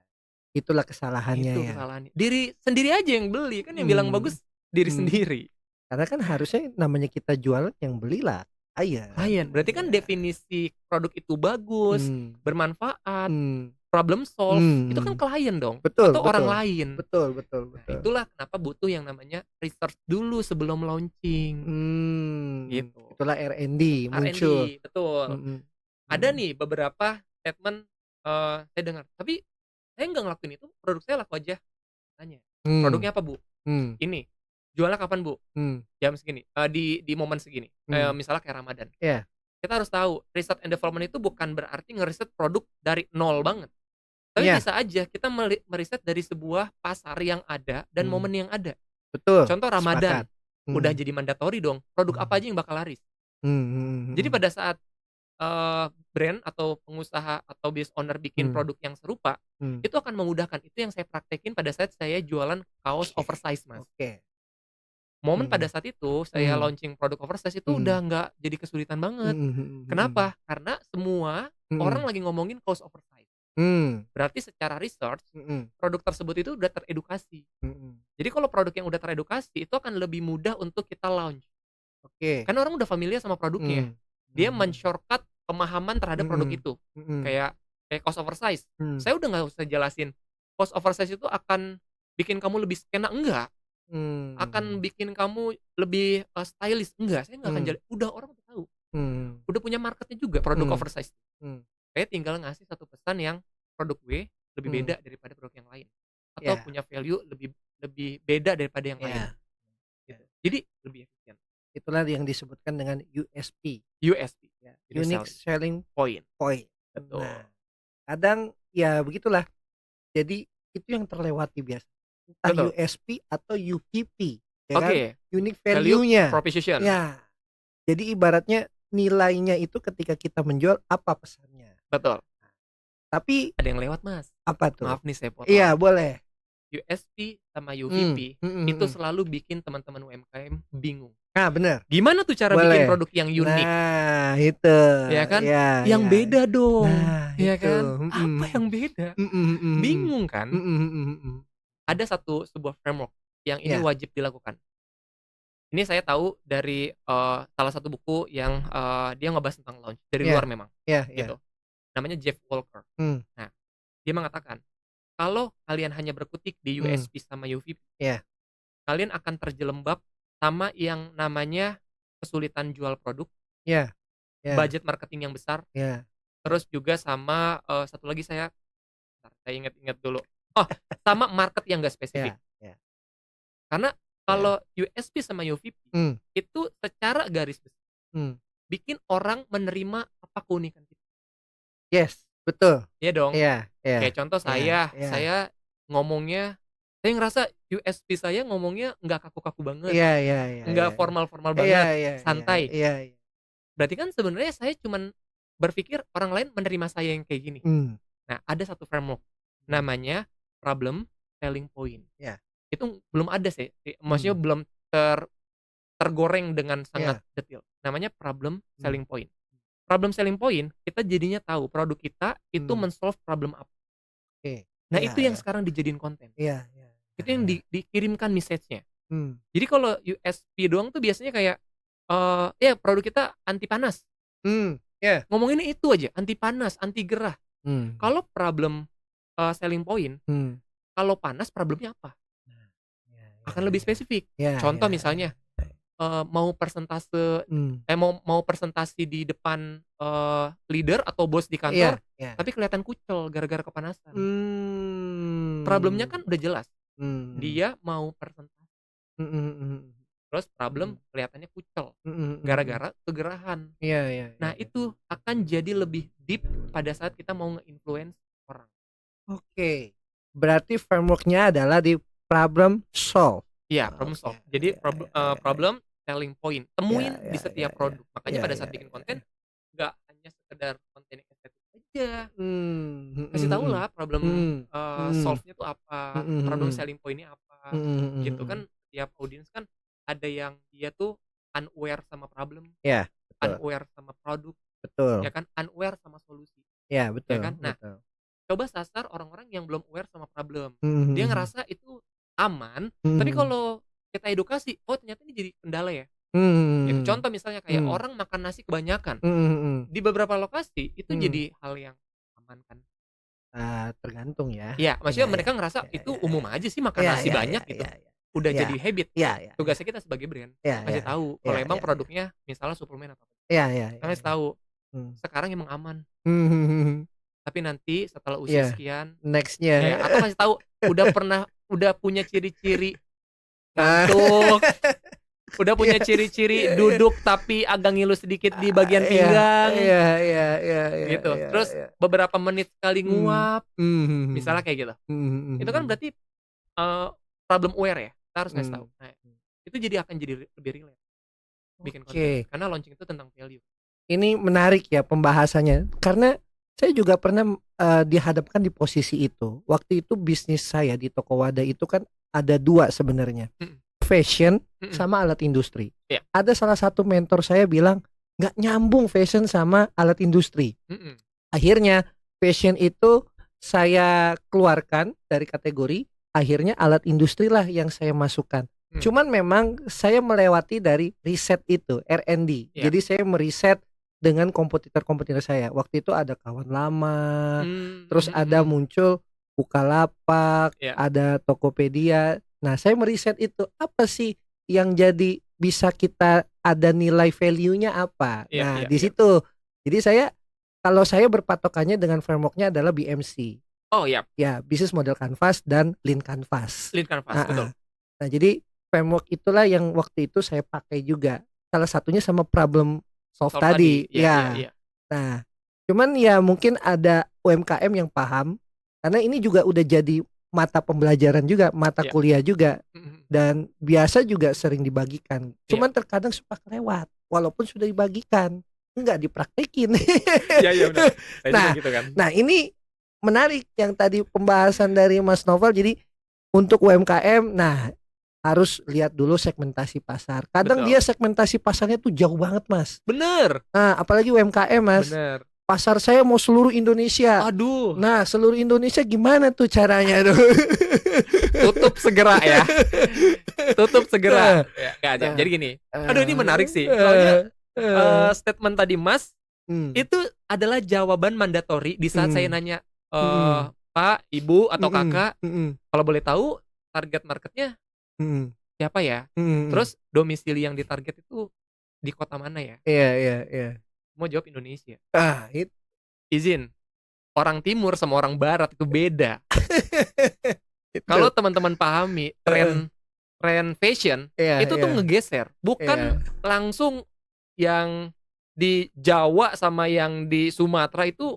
itulah kesalahannya Itu ya. kesalahannya. Diri sendiri aja yang beli, kan yang bilang Mmm, bagus diri mmm. sendiri. Karena kan harusnya namanya kita jualan yang belilah klien. Klien, berarti kan Iya. definisi produk itu bagus, Mmm, bermanfaat, mmm, problem solve, itu kan mhm. klien dong Betul, atau orang betul. lain. Betul, betul, Nah, betul. itulah kenapa butuh yang namanya research dulu sebelum launching, gitu. Itulah R&D muncul. R&D, betul. Mhm, Ada mhm. nih beberapa statement, saya dengar, "Tapi saya nggak ngelakuin itu, produk saya laku aja." Tanya, Mmm, "Produknya apa, Bu?" mmm, "Ini." "Jualnya kapan, Bu?" mmm, "Jam segini." Di momen segini, mmm. misalnya kayak Ramadan. Iya, Kita harus tahu, research and development itu bukan berarti ngeriset produk dari nol banget. Tapi iya, bisa aja kita meriset dari sebuah pasar yang ada dan mmm, momen yang ada. betul, Contoh Ramadan, sepakat. udah Mmm, jadi mandatori dong, produk apa mhm, aja yang bakal laris. mhm, Jadi mhm, pada saat, brand atau pengusaha atau business owner bikin mmm, produk yang serupa, mmm. itu akan memudahkan. Itu yang saya praktekin pada saat saya jualan kaos Oke, oversize, Mas. oke. Momen pada Mhm, saat itu saya mhm, launching produk oversize itu udah mhm, nggak jadi kesulitan banget. mhm, mhm, mhm, Kenapa? Karena semua orang mhm, lagi ngomongin kaos oversize. Berarti secara research, mhm, produk tersebut itu udah teredukasi. mhm. Jadi kalau produk yang udah teredukasi, itu akan lebih mudah untuk kita launch. Oke. Karena orang udah familiar sama produknya. Mmm, Dia mhm, men-shortcut pemahaman terhadap produk mhm, itu. mhm, Kayak kayak cost oversize. mmm, Saya udah nggak usah jelasin, cost oversize itu akan bikin kamu lebih skena, enggak. Akan mmm, bikin kamu lebih, stylish, enggak. Saya nggak akan mmm, udah orang udah tahu. mmm, Udah punya marketnya juga produk mmm, oversize. mmm, Saya tinggal ngasih satu pesan yang produk gue lebih mmm, beda daripada produk yang lain. Atau iya, punya value lebih lebih beda daripada yang lain, iya, iya. gitu. Jadi lebih efisien. Itulah yang disebutkan dengan USP, USP, ya, unique unique selling selling point, point. betul. Nah, kadang ya begitulah, jadi itu yang terlewati biasa, entah Betul. USP atau UVP, ya kan, Oke, unique value value-nya. proposition, Ya, jadi ibaratnya nilainya itu ketika kita menjual apa pesannya. betul. Tapi Ada yang lewat, Mas. apa tuh? Maaf nih saya Iya, potong. boleh. USP sama Mhm, UVP mhm, itu mhm. selalu bikin teman-teman UMKM bingung. Nah, bener, Gimana tuh cara bikin boleh. produk yang unik, Nah, itu, ya kan? iya, Yang iya. beda dong, Nah, ya itu, kan? mhm, Apa mhm. yang beda? Mhm, mhm, mhm. Bingung kan? Mhm, mhm, mhm. Ada sebuah framework yang ini Iya, wajib dilakukan. Ini saya tahu dari, salah satu buku yang, dia ngebahas tentang launch, dari iya, luar memang, iya, iya. gitu. Namanya Jeff Walker. Mmm, Nah, dia mengatakan, kalau kalian hanya berkutik di mmm, USP sama UVP, iya, kalian akan terjelembab sama yang namanya kesulitan jual produk, iya, iya, budget marketing yang besar, iya, terus juga sama, satu lagi bentar, saya inget-inget dulu. Oh, sama market yang nggak spesifik. iya, iya, Karena iya. kalau USP sama UVP, Mmm, itu secara garis besar mmm. bikin orang menerima apa keunikan kita. Yes, betul. Iya dong. Iya, iya, Kayak contoh iya, iya. saya ngomongnya, saya ngerasa USP saya ngomongnya nggak kaku-kaku banget, Iya, iya, iya, iya, nggak iya. formal-formal Iya, banget, iya, iya, iya, santai. iya, iya. Berarti kan sebenarnya saya cuman berpikir orang lain menerima saya yang kayak gini. Mmm, Nah, ada satu framework mmm, namanya problem selling point. iya, Itu belum ada sih, maksudnya mmm, belum tergoreng dengan sangat iya, detail. Namanya problem mmm, selling point. Problem selling point, kita jadinya tahu produk kita itu mmm, men-solve problem apa. oke. Nah, Iya, itu yang iya, sekarang dijadiin konten. iya, iya, Itu iya, yang iya. dikirimkan message-nya. Mmm, Jadi kalau USP doang tuh biasanya kayak, ya produk kita anti panas. iya, Ngomonginnya itu aja, anti panas, anti gerah. mmm, Kalau problem, selling point, mmm. kalau panas problemnya apa? Nah, iya, iya, Akan lebih iya. spesifik. Iya, Contoh iya, iya, misalnya, iya. mau Mmm, mau presentasi di depan, leader atau bos di iya, kantor, iya. tapi kelihatan kucel gara-gara kepanasan. Problemnya Mmm, kan udah jelas, mmm, dia mau presentasi, mhm, mhm, terus mhm, problem kelihatannya kucel mhm, mhm, mhm. gara-gara kegerahan. Iya, iya, iya, Nah, iya. itu akan jadi lebih deep pada saat kita mau nge-influence orang. Oke, berarti framework-nya adalah di problem solve. Iya, problem Oke, solve. Jadi iya, iya, iya, iya. problem, selling point, Iya, temuin iya, di iya, setiap iya. produk. Makanya Iya, pada iya, saat bikin iya, konten, iya. nggak hanya sekedar konten yang estetik aja. Mmm, Kasih mhm, tahulah problem, mhm. Mhm, solve-nya tuh apa, mhm, problem mhm. selling point-nya apa, Mhm, mhm, gitu mhm. kan. Tiap audiens kan ada yang dia tuh unaware sama problem, Iya, betul, unaware sama produk, ya betul. kan, unaware sama solusi, Iya, ya betul, kan. Nah, betul. coba sasar orang-orang yang belum aware sama problem. Mhm, mhm, Dia mhm. ngerasa itu aman, tapi Mhm, kalau kita edukasi, oh ternyata ini jadi kendala ya, mhm, gitu. mhm. Contoh misalnya kayak Mhm, orang makan nasi kebanyakan, mhm, mhm. di beberapa lokasi itu Mhm. jadi hal yang aman kan. Tergantung ya. Iya, Iya, maksudnya iya. mereka ngerasa Iya, itu iya, umum iya. aja sih makan Iya, nasi iya, banyak iya, gitu, iya, iya. udah Iya, jadi habit. iya, iya, iya. Tugasnya kita sebagai brand, Iya, iya, ngasih tahu iya, kalau emang iya, iya. produknya misalnya suplemen atau apa, Iya, iya, kita iya, ngasih iya. tahu, Mmm. sekarang emang aman, Mmm, mhm, mhm. tapi nanti setelah usia Iya, sekian, next-nya. ya atau ngasih tahu udah punya ciri-ciri Ah. ngantuk, udah Iya, punya ciri-ciri iya, iya. duduk tapi agak ngilu sedikit di bagian Iya, pinggang, iya, iya, iya, iya, gitu. iya, Terus iya. beberapa menit sekali Mmm, nguap, mmm, mhm, misalnya kayak gitu. mhm, Itu mhm, kan mhm. berarti, problem aware ya, kita harus ngasih tahu. Mmm. Nah, itu jadi akan jadi lebih relate bikin konten, Oke. karena launching itu tentang value. Ini menarik ya pembahasannya, karena saya juga pernah, dihadapkan di posisi itu. Waktu itu bisnis saya di toko wadah itu kan ada 2 sebenarnya, Mhm, fashion mhm, sama alat industri. iya, Ada salah satu mentor saya bilang, "Nggak nyambung fashion sama alat industri." mhm, Akhirnya fashion itu saya keluarkan dari kategori, akhirnya alat industri lah yang saya masukkan. Hmm. Cuman memang saya melewati dari riset itu, R&D. Ya. Jadi saya meriset dengan kompetitor-kompetitor saya. Waktu itu ada Kawan Lama, terus ada muncul Bukalapak, Ya. ada Tokopedia. Nah, saya meriset itu, apa sih yang jadi bisa kita ada nilai value-nya apa? Ya, Nah, ya, di ya. situ. Jadi kalau saya berpatokannya dengan framework-nya adalah BMC. Oh ya, Ya, Business Model Canvas dan Lean Canvas. Lean Canvas, betul. Nah, jadi framework itulah yang waktu itu saya pakai juga. Salah satunya sama problem solve tadi. Ya. Nah, cuman ya mungkin ada UMKM yang paham, karena ini juga udah jadi mata pembelajaran juga, mata Ya. kuliah juga, dan biasa juga sering dibagikan. Cuman Ya. terkadang suka kelewat, walaupun sudah dibagikan, nggak dipraktekin. Iya benar. Nah, gitu kan. Nah, ini menarik yang tadi pembahasan dari Mas Novel. Jadi untuk UMKM, nah harus lihat dulu segmentasi pasar. Kadang Betul. dia segmentasi pasarnya tuh jauh banget, Mas. Bener. Nah, apalagi UMKM, Mas. Bener. Pasar saya mau seluruh Indonesia. Aduh. Nah, seluruh Indonesia gimana tuh caranya tuh? Tutup segera ya. Tutup segera. Ya, jadi gini. Aduh, ini menarik sih. Soalnya statement tadi Mas itu adalah jawaban mandatori di saat saya nanya Pak, Ibu atau Kakak, kalau boleh tahu target marketnya siapa ya? Terus domisili yang ditarget itu di kota mana ya? Iya. Mau jawab Indonesia. Itu. Izin. Orang timur sama orang barat itu beda. Kalau teman-teman pahami tren fashion itu tuh ngegeser, bukan langsung yang di Jawa sama yang di Sumatera itu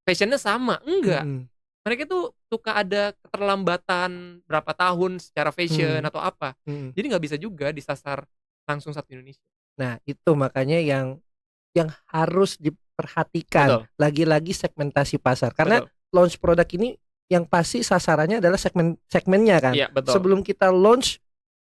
fashionnya sama, enggak. Mereka tuh suka ada keterlambatan berapa tahun secara fashion atau apa. Jadi nggak bisa juga disasar langsung satu Indonesia. Nah, itu makanya yang harus diperhatikan. Betul. Lagi-lagi segmentasi pasar. Karena Betul. launch produk ini yang pasti sasarannya adalah segmennya kan. Iya, betul. Sebelum kita launch,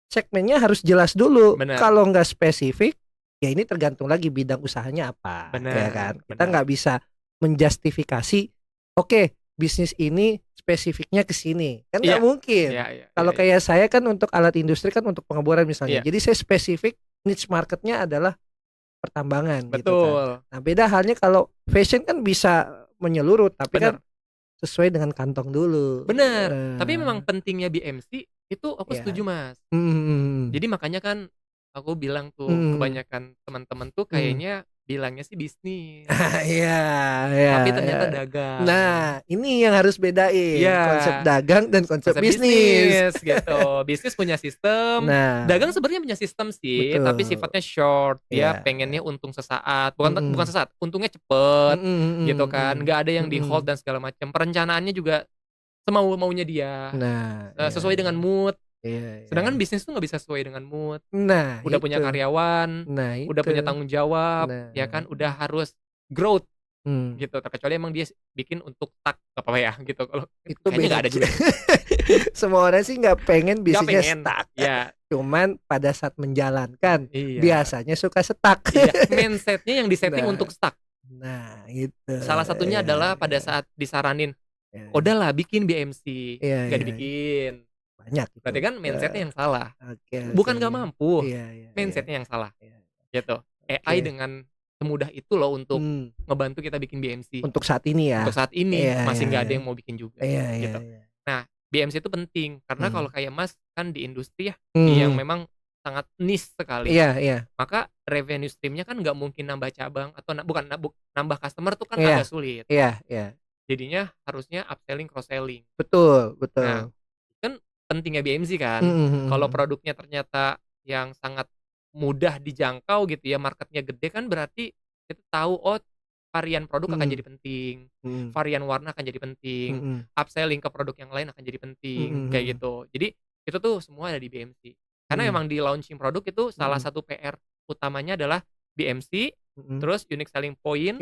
segmennya harus jelas dulu. Benar. Kalau nggak spesifik, ya ini tergantung lagi bidang usahanya apa. Benar, Ya kan. Kita nggak bisa menjustifikasi, oke, bisnis ini spesifiknya ke sini. Kan nggak mungkin. Kalau kayak saya kan untuk alat industri kan untuk pengeboran misalnya. Jadi saya spesifik niche marketnya adalah pertambangan. Betul. Gitu kan. Nah, beda halnya kalau fashion kan bisa menyeluruh, tapi kan sesuai dengan kantong dulu. Bener. Tapi memang pentingnya BMC itu aku setuju, Mas. Jadi makanya kan aku bilang tuh kebanyakan teman-teman tuh kayaknya bilangnya sih bisnis. Iya. Tapi ternyata dagang. Nah, ini yang harus bedain konsep dagang dan konsep bisnis gitu. Bisnis punya sistem. Dagang sebenarnya punya sistem sih, tapi sifatnya short. Dia pengennya untung sesaat, bukan sesaat, untungnya cepet, gitu kan. Nggak ada yang di hold dan segala macam. Perencanaannya juga semau-maunya dia. Sesuai dengan mood. Sedangkan bisnis tuh nggak bisa sesuai dengan mood. Udah punya karyawan, udah punya tanggung jawab, ya kan, udah harus growth, gitu. Terkecuali emang dia bikin untuk stuck, gak apa-apa ya, gitu. Kalau itu kayaknya nggak ada juga. Semua orang sih nggak pengen bisnisnya stuck. Ya. Cuman pada saat menjalankan, biasanya suka stuck. Mindsetnya yang disetting untuk stuck. Nah, itu. Salah satunya adalah pada saat disaranin, udahlah bikin BMC, nggak dibikin. Banyak berarti kan mindsetnya yang salah. Bukan nggak mampu, mindsetnya yang salah. Gitu. AI dengan semudah itu loh untuk ngebantu kita bikin BMC. Untuk saat ini ya. Untuk saat ini masih nggak ada yang mau bikin juga. Gitu. Nah, BMC itu penting karena kalau kayak Mas kan di industri ya, yang memang sangat niche sekali. Maka revenue streamnya kan nggak mungkin nambah cabang atau bukan nambah customer tuh kan agak sulit. Jadinya harusnya upselling, cross selling. Betul. Nah, kan pentingnya BMC kan. Kalau produknya ternyata yang sangat mudah dijangkau gitu ya, marketnya gede kan berarti kita tahu varian produk akan jadi penting, varian warna akan jadi penting, upselling ke produk yang lain akan jadi penting, kayak gitu. Jadi itu tuh semua ada di BMC. Karena emang di launching produk itu salah satu PR utamanya adalah BMC, terus unique selling point,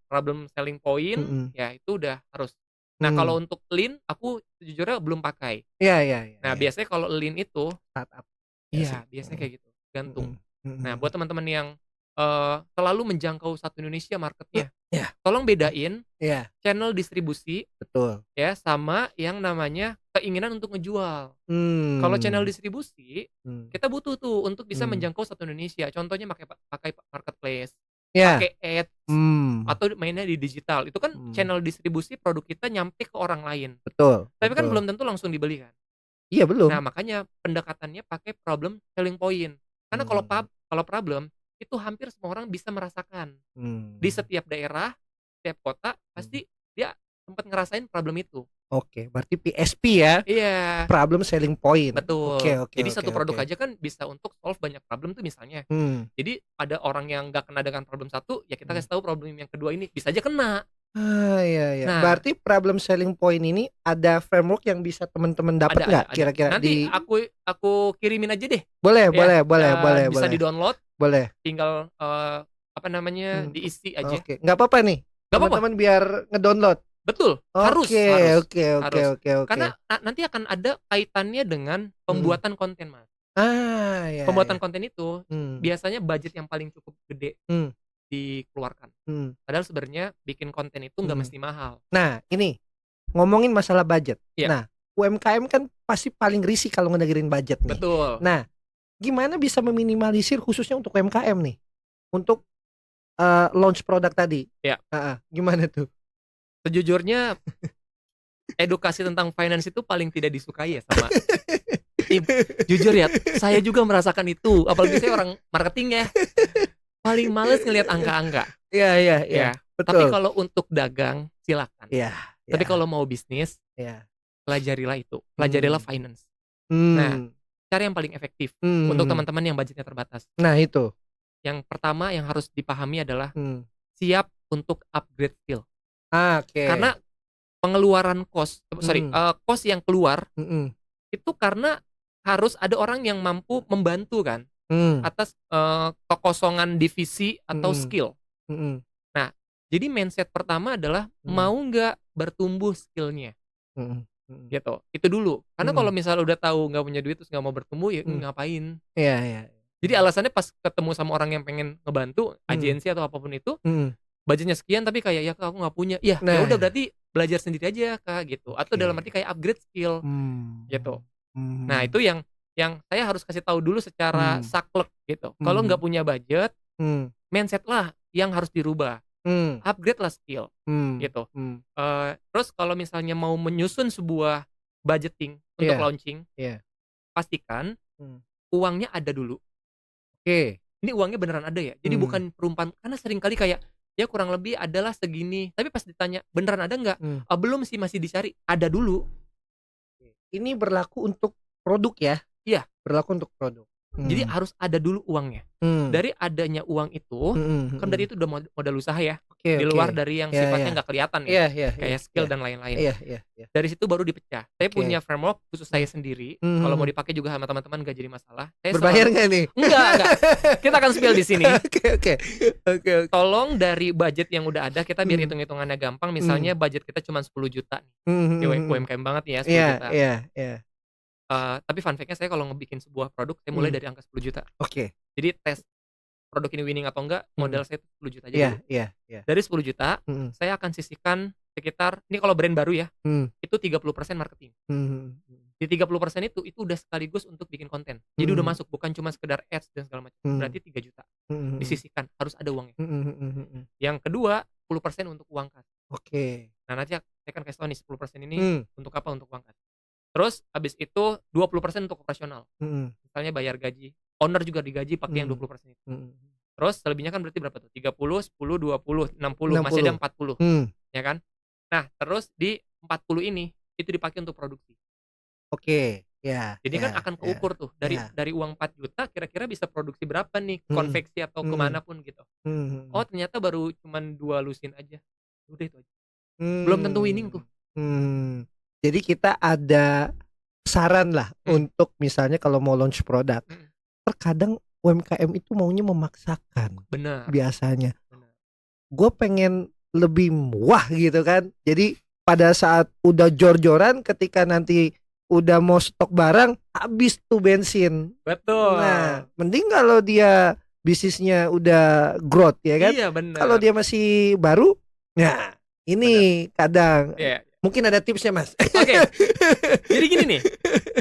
problem selling point, ya itu udah harus. Nah, kalau untuk Lean aku sejujurnya belum pakai. Nah, biasanya kalau Lean itu startup. biasanya kayak gitu, gantung. Nah, buat teman-teman yang selalu menjangkau satu Indonesia marketnya. Iya. Tolong bedain Iya, channel distribusi betul. ya sama yang namanya keinginan untuk ngejual. Kalau channel distribusi, kita butuh tuh untuk bisa menjangkau satu Indonesia. Contohnya pakai marketplace, Ya. pakai ads, atau mainnya di digital. Itu kan channel distribusi produk kita nyampe ke orang lain. Betul. Tapi kan belum tentu langsung dibeli kan. Iya, belum. Nah, makanya pendekatannya pakai problem selling point. Karena kalau problem itu hampir semua orang bisa merasakan. Di setiap daerah, setiap kota pasti dia sempat ngerasain problem itu. Oke, berarti PSP ya. Iya. Problem selling point. Betul. Oke. Jadi satu produk aja kan bisa untuk solve banyak problem tuh misalnya. Jadi ada orang yang nggak kena dengan problem satu, ya kita kasih tahu problem yang kedua ini bisa aja kena. Iya. Nah, berarti problem selling point ini ada framework yang bisa teman-teman dapat nggak kira-kira? Nanti aku kirimin aja deh. Boleh. Bisa di-download. Boleh. Tinggal diisi aja. Oke. Nggak apa-apa nih. Teman-teman biar ngedownload. Betul. Harus. Oke. Karena nanti akan ada kaitannya dengan pembuatan konten, Mas. Iya. Pembuatan konten itu biasanya budget yang paling cukup gede dikeluarkan. Padahal sebenarnya bikin konten itu nggak mesti mahal. Nah, ini ngomongin masalah budget. Iya. Nah, UMKM kan pasti paling risih kalau ngedengerin budget nih. Betul. Nah, gimana bisa meminimalisir khususnya untuk UMKM nih? Untuk launch produk tadi. Iya. Gimana tuh? Sejujurnya edukasi tentang finance itu paling tidak disukai ya sama jujur ya, saya juga merasakan itu. Apalagi saya orang marketing ya. Paling males ngelihat angka-angka. Iya. Betul. Tapi kalau untuk dagang silakan. Iya. Tapi kalau mau bisnis, pelajarilah itu. Pelajarilah finance. Nah, cara yang paling efektif untuk teman-teman yang budgetnya terbatas. Nah, itu. Yang pertama yang harus dipahami adalah siap untuk upgrade skill. Oke. Karena pengeluaran cost yang keluar itu karena harus ada orang yang mampu membantu kan atas kekosongan divisi atau skill. Nah, jadi mindset pertama adalah mau nggak bertumbuh skillnya, gitu. Itu dulu. Karena kalau misalnya udah tahu nggak punya duit terus nggak mau bertumbuh ya ngapain? Iya. Jadi alasannya pas ketemu sama orang yang pengen ngebantu, agensi atau apapun itu, budgetnya sekian tapi kayak ya Kak, aku nggak punya. Ya udah berarti belajar sendiri aja Kak gitu. Atau dalam arti kayak upgrade skill gitu. Nah, itu yang saya harus kasih tahu dulu secara saklek gitu. Kalau nggak punya budget, mindset lah yang harus dirubah. Upgrade lah skill gitu. Terus kalau misalnya mau menyusun sebuah budgeting untuk launching, pastikan uangnya ada dulu. Oke, ini uangnya beneran ada ya. Jadi bukan perumpamaan. Karena sering kali kayak ya kurang lebih adalah segini. Tapi pas ditanya beneran ada nggak? Belum sih, masih dicari. Ada dulu. Ini berlaku untuk produk ya? Iya. Berlaku untuk produk. Jadi harus ada dulu uangnya. Dari adanya uang itu, kan dari itu udah modal usaha ya. Di luar dari yang sifatnya nggak kelihatan ya. Kayak skill dan lain-lain. Dari situ baru dipecah. Saya punya framework khusus saya sendiri. Kalau mau dipakai juga sama teman-teman nggak jadi masalah. Berbayar nggak nih? Enggak. Kita akan spill di sini. Oke. Tolong dari budget yang udah ada kita biar hitung-hitungannya gampang. Misalnya budget kita cuma 10 juta nih. UMKM banget nih ya 10 juta. Iya. Tapi fun fact-nya saya kalau ngebikin sebuah produk saya mulai dari angka 10 juta. Oke. Jadi tes produk ini winning atau enggak, modal saya 10 juta aja dulu. Iya. Dari 10 juta, saya akan sisihkan sekitar, ini kalau brand baru ya, itu 30% marketing. Di 30% itu udah sekaligus untuk bikin konten. Jadi udah masuk, bukan cuma sekedar ads dan segala macam. Berarti 3 juta. Disisihkan, harus ada uangnya. Yang kedua, 10% untuk uang kas. Oke. Nah, nanti saya akan kasih tau nih 10% ini untuk apa, untuk uang kas. Terus habis itu 20% untuk operasional. Misalnya bayar gaji. Owner juga digaji pakai yang 20% itu. Terus selebihnya kan berarti berapa tuh? 30, 10, 20, 60. Masih ada 40. Ya kan? Nah, terus di 40 ini itu dipakai untuk produksi. Oke. Ya. Jadi kan akan keukur tuh. Dari uang 4 juta kira-kira bisa produksi berapa nih? Konveksi atau kemana pun gitu. Oh, ternyata baru cuman 2 lusin aja. Udah itu aja. Belum tentu winning tuh. Jadi kita ada saran lah untuk misalnya kalau mau launch produk. Terkadang UMKM itu maunya memaksakan. Benar. Biasanya. Gue pengen lebih wah gitu kan. Jadi pada saat udah jor-joran, ketika nanti udah mau stok barang, habis tuh bensin. Betul. Nah, mending kalau dia bisnisnya udah growth ya kan. Iya Kalau bener. dia masih baru, nah Bener. ini kadang Iya. mungkin ada tipsnya Mas. Oke. Jadi gini nih,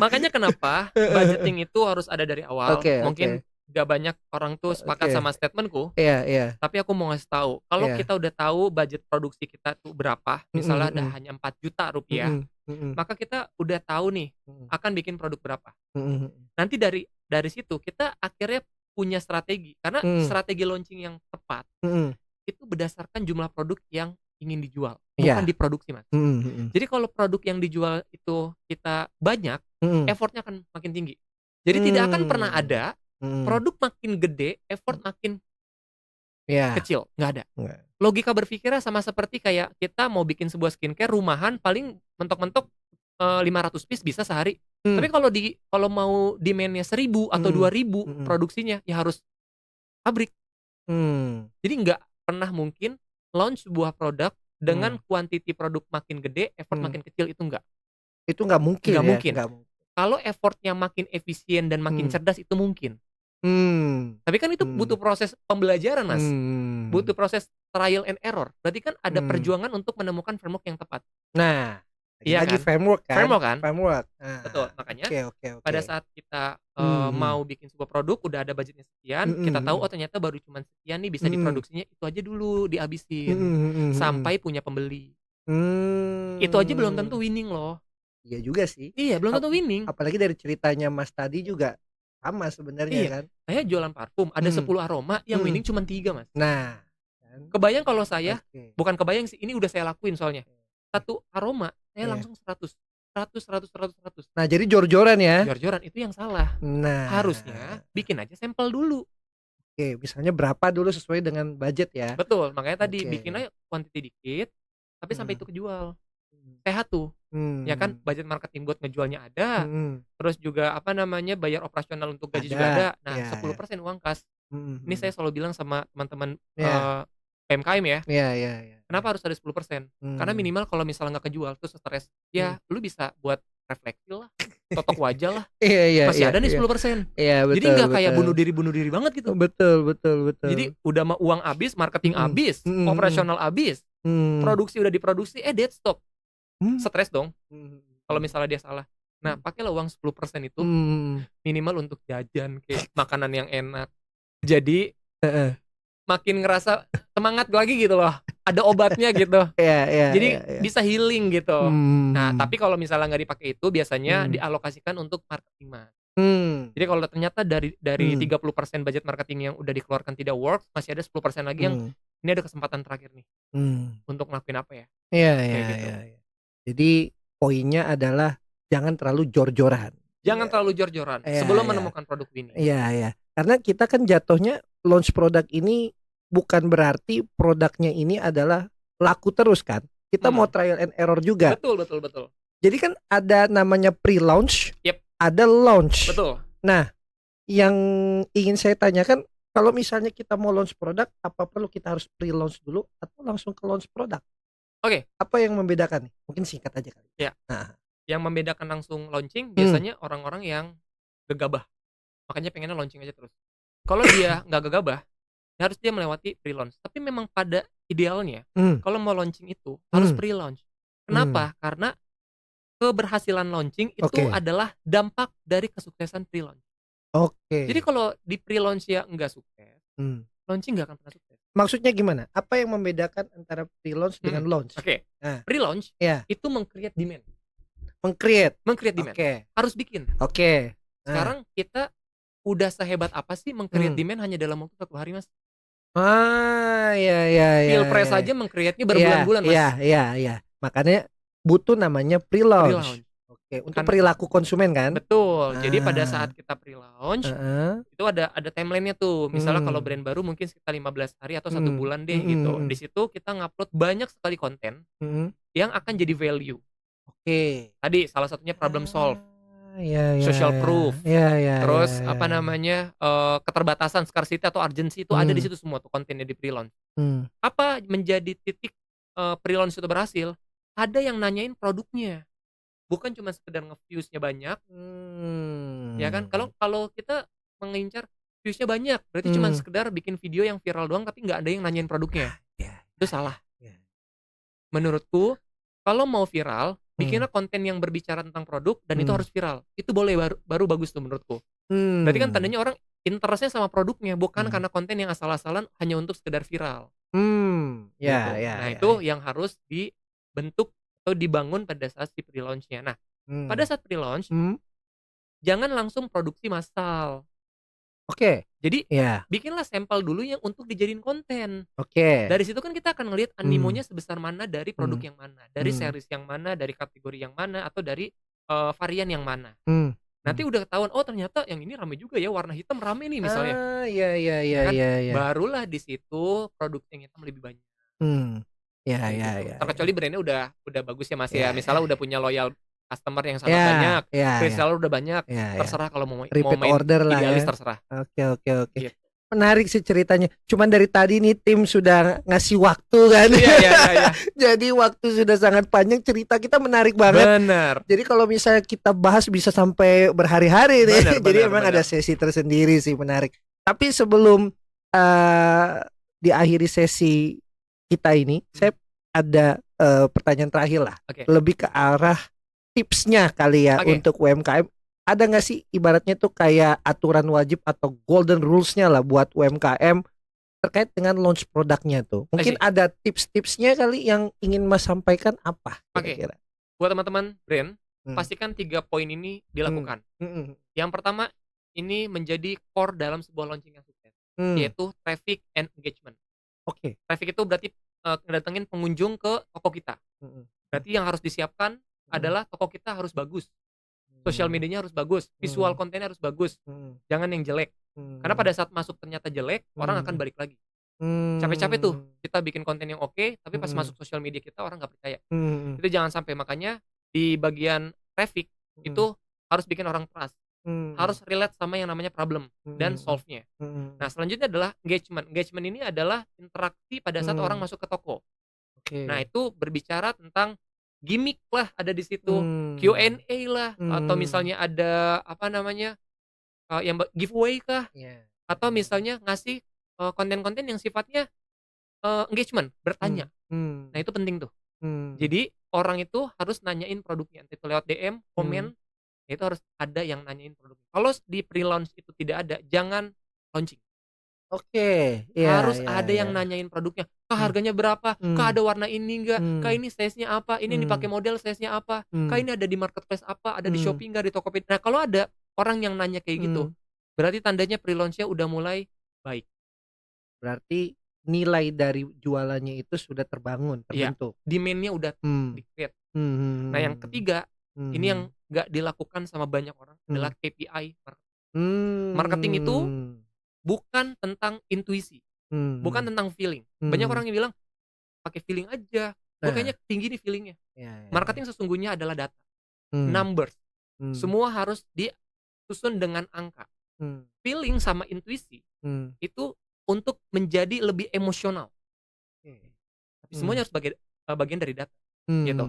makanya kenapa budgeting itu harus ada dari awal. Oke, Mungkin oke, gak banyak orang tuh sepakat oke. sama statementku, Iya, iya, tapi aku mau ngasih tahu, kalau iya. kita udah tahu budget produksi kita tuh berapa, Mhm, misalnya ada mhm, hanya 4 juta rupiah, mhm, mhm, maka kita udah tahu nih mhm, akan bikin produk berapa. mhm, Nanti dari situ kita akhirnya punya strategi, karena mhm, strategi launching yang tepat mhm. itu berdasarkan jumlah produk yang ingin dijual, bukan Iya. diproduksi, Mas. Mhm, mhm, Jadi kalau produk yang dijual itu kita banyak, mhm. effort-nya akan makin tinggi. Jadi tidak akan pernah Mmm, ada mhm. produk makin gede, effort makin Iya. kecil, nggak ada. Enggak. Logika berpikirnya sama seperti kayak kita mau bikin sebuah skincare rumahan paling mentok-mentok 500 piece bisa sehari. Mmm, Tapi kalau mau demand-nya 1.000 atau mhm, 2.000 mhm, produksinya, ya harus pabrik. mmm. Jadi nggak pernah mungkin launch sebuah produk dengan Mmm, quantity produk makin gede, effort mmm. makin kecil, itu Itu nggak mungkin nggak ya? mungkin. Nggak mungkin. Kalau effortnya makin efisien dan makin Mmm, cerdas itu mungkin. mmm, Tapi kan itu mmm, butuh proses pembelajaran, Mas. mmm, Butuh proses trial and error. Berarti kan ada mmm. perjuangan untuk menemukan framework yang tepat. Nah, Iya lagi-lagi kan? framework kan? Framework kan? Framework. Betul. Nah, Makanya oke, oke, oke. pada saat kita, Mhm, mau bikin sebuah produk udah ada budgetnya sekian, mhm, kita tahu, oh mhm, ternyata baru cuman sekian nih bisa mhm, diproduksinya, itu aja dulu mhm, dihabisin, mhm, mhm, mhm. sampai punya pembeli. Itu aja belum tentu Mmm, winning loh. iya juga sih. Iya, belum Ap tentu winning. apalagi dari ceritanya Mas tadi juga sama sebenarnya Iya, kan? saya jualan parfum, ada Mhm, 10 aroma, yang mhm. winning cuman 3, Mas. Nah, kan? Kebayang kalau saya Oke. bukan kebayang sih, ini udah saya lakuin soalnya. Oke. Satu aroma, saya Iya. langsung 100, 100, 100, 100, 100. Nah, jadi jor-joran ya? Jor-joran, itu yang salah. Harusnya Nah, bikin aja sampel dulu. oke, misalnya berapa dulu sesuai dengan budget ya? Betul, makanya tadi bikin Oke. aja quantity dikit, tapi sampai Mhm, itu kejual. mhm, Sehat tuh, ya kan? mmm, Budget marketing buat ngejualnya ada, mhm. terus juga apa namanya, bayar operasional untuk gaji juga Ada, ada. Nah, iya, iya. 10% uang kas. Mhm, Ini saya mhm. selalu bilang sama teman-teman, Iya, UMKM ya, iya, iya, iya, iya. kenapa harus ada 10%? Karena Mmm, minimal kalau misalnya nggak kejual terus stres, mhm. ya lu bisa buat refleksi lah, totok wajah lah, Iya, iya, masih iya, ada nih iya. 10%. Iya, Jadi betul, nggak kayak betul. bunuh diri banget gitu. Betul, betul, betul. Jadi udah mah uang habis, marketing Mhm, habis, mhm, mhm. operasional habis, Mmm, produksi udah diproduksi, dead stock. mmm, Stres dong mhm, kalau mhm, misalnya dia salah. Nah, mhm, pakailah uang 10% itu mhm. minimal untuk jajan kek, makanan yang enak. Jadi Heeh. makin ngerasa semangat lagi gitu loh, ada obatnya gitu. Iya, iya, iya, Jadi iya. bisa healing gitu. Nah, Mmm, tapi kalau misalnya nggak dipakai itu biasanya mhm, dialokasikan untuk marketing, Mas. mmm, Jadi kalau ternyata dari mmm, 30% budget marketing yang udah dikeluarkan tidak work, masih ada 10% lagi yang mmm, ini ada kesempatan terakhir nih mmm. untuk ngelakuin apa ya, Iya, iya, kayak iya, gitu. iya. Jadi poinnya adalah jangan terlalu jor-joran. Jangan Iya, terlalu jor-joran iya, sebelum iya, menemukan produk winning. iya, iya. Karena kita kan jatuhnya launch produk ini bukan berarti produknya ini adalah laku terus kan. Kita mau Mhm, trial and error juga. betul betul betul. Jadi kan ada namanya pre-launch, Yap, ada launch. betul. Nah, yang ingin saya tanyakan, kalau misalnya kita mau launch produk, apa perlu kita harus pre-launch dulu atau langsung ke launch produk? Oke, Apa yang membedakan nih? Mungkin singkat aja kali. ya, Nah, yang membedakan langsung launching hmm, biasanya orang-orang yang gegabah, makanya pengennya launching aja terus. Kalau dia nggak gegabah, ya harus dia melewati pre-launch. Tapi memang pada idealnya, hmm, kalau mau launching itu harus hmm, pre-launch. hmm. Kenapa? Karena keberhasilan launching itu Oke, adalah dampak dari kesuksesan pre-launch. Jadi oke. kalau di pre-launch ya nggak sukses, Hmm. launching nggak akan pernah sukses. Maksudnya gimana? Apa yang membedakan antara pre-launch Mhm, dengan launch? oke. Nah, Pre-launch ya, itu meng-create demand, meng-create. meng-create demand, Oke, harus bikin. oke. Nah, Sekarang kita udah sehebat apa sih meng-create hmm. demand hanya dalam waktu 1 hari, Mas? Ah, ya, ya, ya, Pilpres ya. aja meng-create-nya Iya, berbulan-bulan, iya, Mas. iya, iya. Makanya butuh namanya pre-launch. Pre-launch. Oke, untuk Kan perilaku konsumen kan? betul. Jadi pada saat Ah, kita pre-launch, heeh, itu ada timeline-nya tuh. Misalnya kalau mhm, brand baru mungkin sekitar 15 hari atau 1 bulan mhm, deh mhm, gitu. Di mhm, situ kita ngupload banyak sekali konten mhm. yang akan jadi value. Oke. Tadi salah satunya problem solve, Ah, ya, ya, social ya, proof, ya, ya, ya, terus ya, apa ya. namanya, keterbatasan, scarcity atau urgency itu ada di Mmm, situ semua tuh kontennya di pre-launch. mmm, Apa menjadi titik, pre-launch itu berhasil? Ada yang nanyain produknya, bukan cuma sekedar nge-views-nya banyak, ya kan. mmm, Kalau kalau kita mengincar views-nya banyak, berarti cuman sekedar bikin video yang viral doang tapi nggak ada yang nanyain produknya. Itu salah. Menurutku, kalau mau viral, bikinlah konten yang berbicara tentang produk dan itu harus viral. Itu boleh baru bagus tuh menurutku. Berarti kan tandanya orang interest-nya sama produknya, bukan karena konten yang asal-asalan hanya untuk sekedar viral. Gitu. Nah, itu yang harus dibentuk atau dibangun pada saat si pre-launch-nya. Nah, pada saat pre-launch, jangan langsung produksi massal. Jadi, bikinlah sampel dulu yang untuk dijadiin konten. Dari situ kan kita akan ngelihat animonya sebesar mana dari produk yang mana, dari series yang mana, dari kategori yang mana, atau dari varian yang mana. Nanti udah ketahuan, oh ternyata yang ini rame juga ya, warna hitam rame nih misalnya. Barulah di situ produk yang hitam lebih banyak. Terkecuali brandnya udah bagus ya Mas ya. Misalnya udah punya loyal customer yang sangat banyak, reseller udah banyak, terserah kalau mau main order lah idealis ya. terserah. Oke. Gitu. Menarik sih ceritanya. Cuman dari tadi nih tim sudah ngasih waktu kan. Iya. Jadi waktu sudah sangat panjang, cerita kita menarik banget. Benar. Jadi kalau misalnya kita bahas bisa sampai berhari-hari nih. Jadi emang ada sesi tersendiri sih, menarik. Tapi sebelum diakhiri sesi kita ini, saya ada pertanyaan terakhir lah. Lebih ke arah tipsnya kali ya untuk UMKM. Ada nggak sih ibaratnya tuh kayak aturan wajib atau golden rules-nya lah buat UMKM terkait dengan launch produknya tuh? Mungkin ada tips-tipsnya kali yang ingin Mas sampaikan apa kira-kira? Buat teman-teman brand, pastikan 3 poin ini dilakukan. Yang pertama, ini menjadi core dalam sebuah launching yang sukses, yaitu traffic and engagement. Traffic itu berarti ngedatengin pengunjung ke toko kita. Berarti yang harus disiapkan adalah toko kita harus bagus, sosial medianya harus bagus, visual kontennya harus bagus, jangan yang jelek. Karena pada saat masuk ternyata jelek, orang akan balik lagi. Capek-capek tuh kita bikin konten yang oke, tapi pas masuk sosial media kita orang nggak percaya. Itu jangan sampai. Makanya di bagian traffic itu harus bikin orang trust, harus relate sama yang namanya problem dan solve-nya. Nah, selanjutnya adalah engagement. Engagement ini adalah interaksi pada saat orang masuk ke toko. Nah, itu berbicara tentang gimmick lah ada di situ, Q&A lah, atau misalnya ada apa namanya yang giveaway kah, atau misalnya ngasih konten-konten yang sifatnya engagement, bertanya. Nah, itu penting tuh. Jadi orang itu harus nanyain produknya, entah itu lewat DM, komen, itu harus ada yang nanyain produknya. Kalau di pre-launch itu tidak ada, jangan launching. Harus ada yang nanyain produknya. Kak, harganya berapa? Kak, ada warna ini enggak? Kak, ini size-nya apa? Ini dipakai model size-nya apa? Kak, ini ada di marketplace apa? Ada di Shopee enggak, di Tokopedia? Nah, kalau ada orang yang nanya kayak gitu, berarti tandanya pre-launch-nya udah mulai baik. Berarti nilai dari jualannya itu sudah terbangun, terbentuk. Demand-nya udah di-create. Nah, yang ketiga, ini yang enggak dilakukan sama banyak orang adalah KPI marketing. Marketing itu bukan tentang intuisi, bukan tentang feeling. Banyak orang yang bilang, pakai feeling aja, gue kayaknya tinggi nih feelingnya. Marketing sesungguhnya adalah data, numbers. Semua harus disusun dengan angka. Feeling sama intuisi itu untuk menjadi lebih emosional. Tapi semuanya harus bagian dari data. Gitu.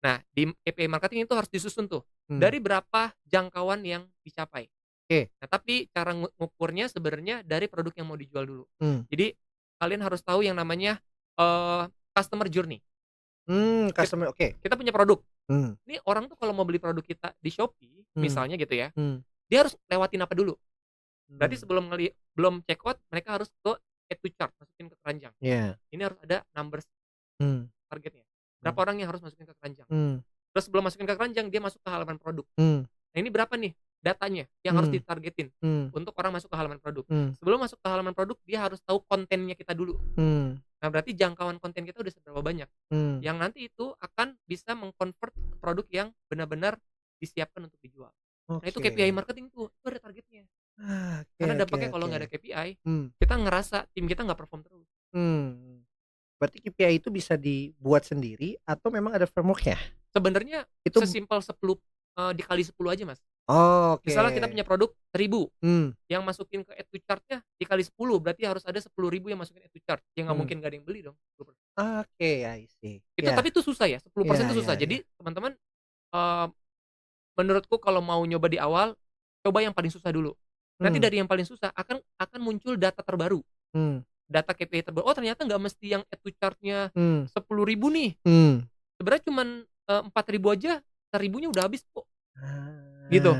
Nah, di KPI marketing itu harus disusun tuh, dari berapa jangkauan yang dicapai. Nah, tapi cara ngukurnya sebenarnya dari produk yang mau dijual dulu. Jadi kalian harus tahu yang namanya customer journey. Kita punya produk. Ini orang tuh kalau mau beli produk kita di Shopee, misalnya gitu ya, dia harus lewatin apa dulu. Berarti belum check out, mereka harus ke add to cart, masukin ke keranjang. Ini harus ada numbers targetnya. Berapa orang yang harus masukin ke keranjang. Terus sebelum masukin ke keranjang, dia masuk ke halaman produk. Nah, ini berapa nih datanya yang harus ditargetin untuk orang masuk ke halaman produk. Sebelum masuk ke halaman produk, dia harus tahu kontennya kita dulu. Nah, berarti jangkauan konten kita udah seberapa banyak. Yang nanti itu akan bisa mengkonvert ke produk yang benar-benar disiapkan untuk dijual. Nah, itu KPI marketing tuh, itu ada targetnya. Karena dampaknya kalau nggak ada KPI, kita ngerasa tim kita nggak perform terus. Berarti KPI itu bisa dibuat sendiri atau memang ada framework-nya? Sebenarnya itu sesimpel 10 dikali 10 aja, Mas. Misalnya kita punya produk 1000, yang masukin ke add to chart-nya dikali 10, berarti harus ada 10.000 yang masukin add to chart. Ya nggak mungkin nggak ada yang beli dong. I see. Tapi itu susah ya, 10% itu susah. Jadi teman-teman, menurutku kalau mau nyoba di awal, coba yang paling susah dulu. Nanti dari yang paling susah akan muncul data terbaru. Data KPI terbaru. Oh, ternyata nggak mesti yang add to chart-nya 10.000 nih. Sebenarnya cuman 4.000 aja, 1.000-nya udah habis kok. Gitu.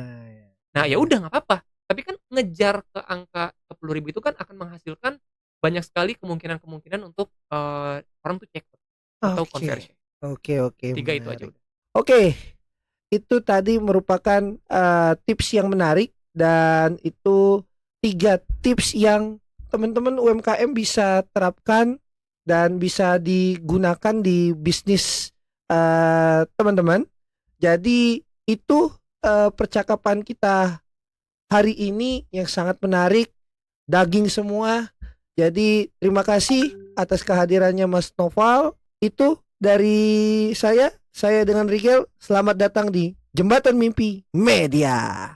Nah, ya udah nggak apa-apa. Tapi kan ngejar ke angka 10.000 itu kan akan menghasilkan banyak sekali kemungkinan untuk orang tuh cek atau conversion. Oke, 3 itu aja udah. Oke. Itu tadi merupakan tips yang menarik, dan itu 3 tips yang teman-teman UMKM bisa terapkan dan bisa digunakan di bisnis teman-teman. Jadi itu percakapan kita hari ini yang sangat menarik, daging semua. Jadi terima kasih atas kehadirannya Mas Noval. Itu dari saya dengan Rigel. Selamat datang di Jembatan Mimpi Media.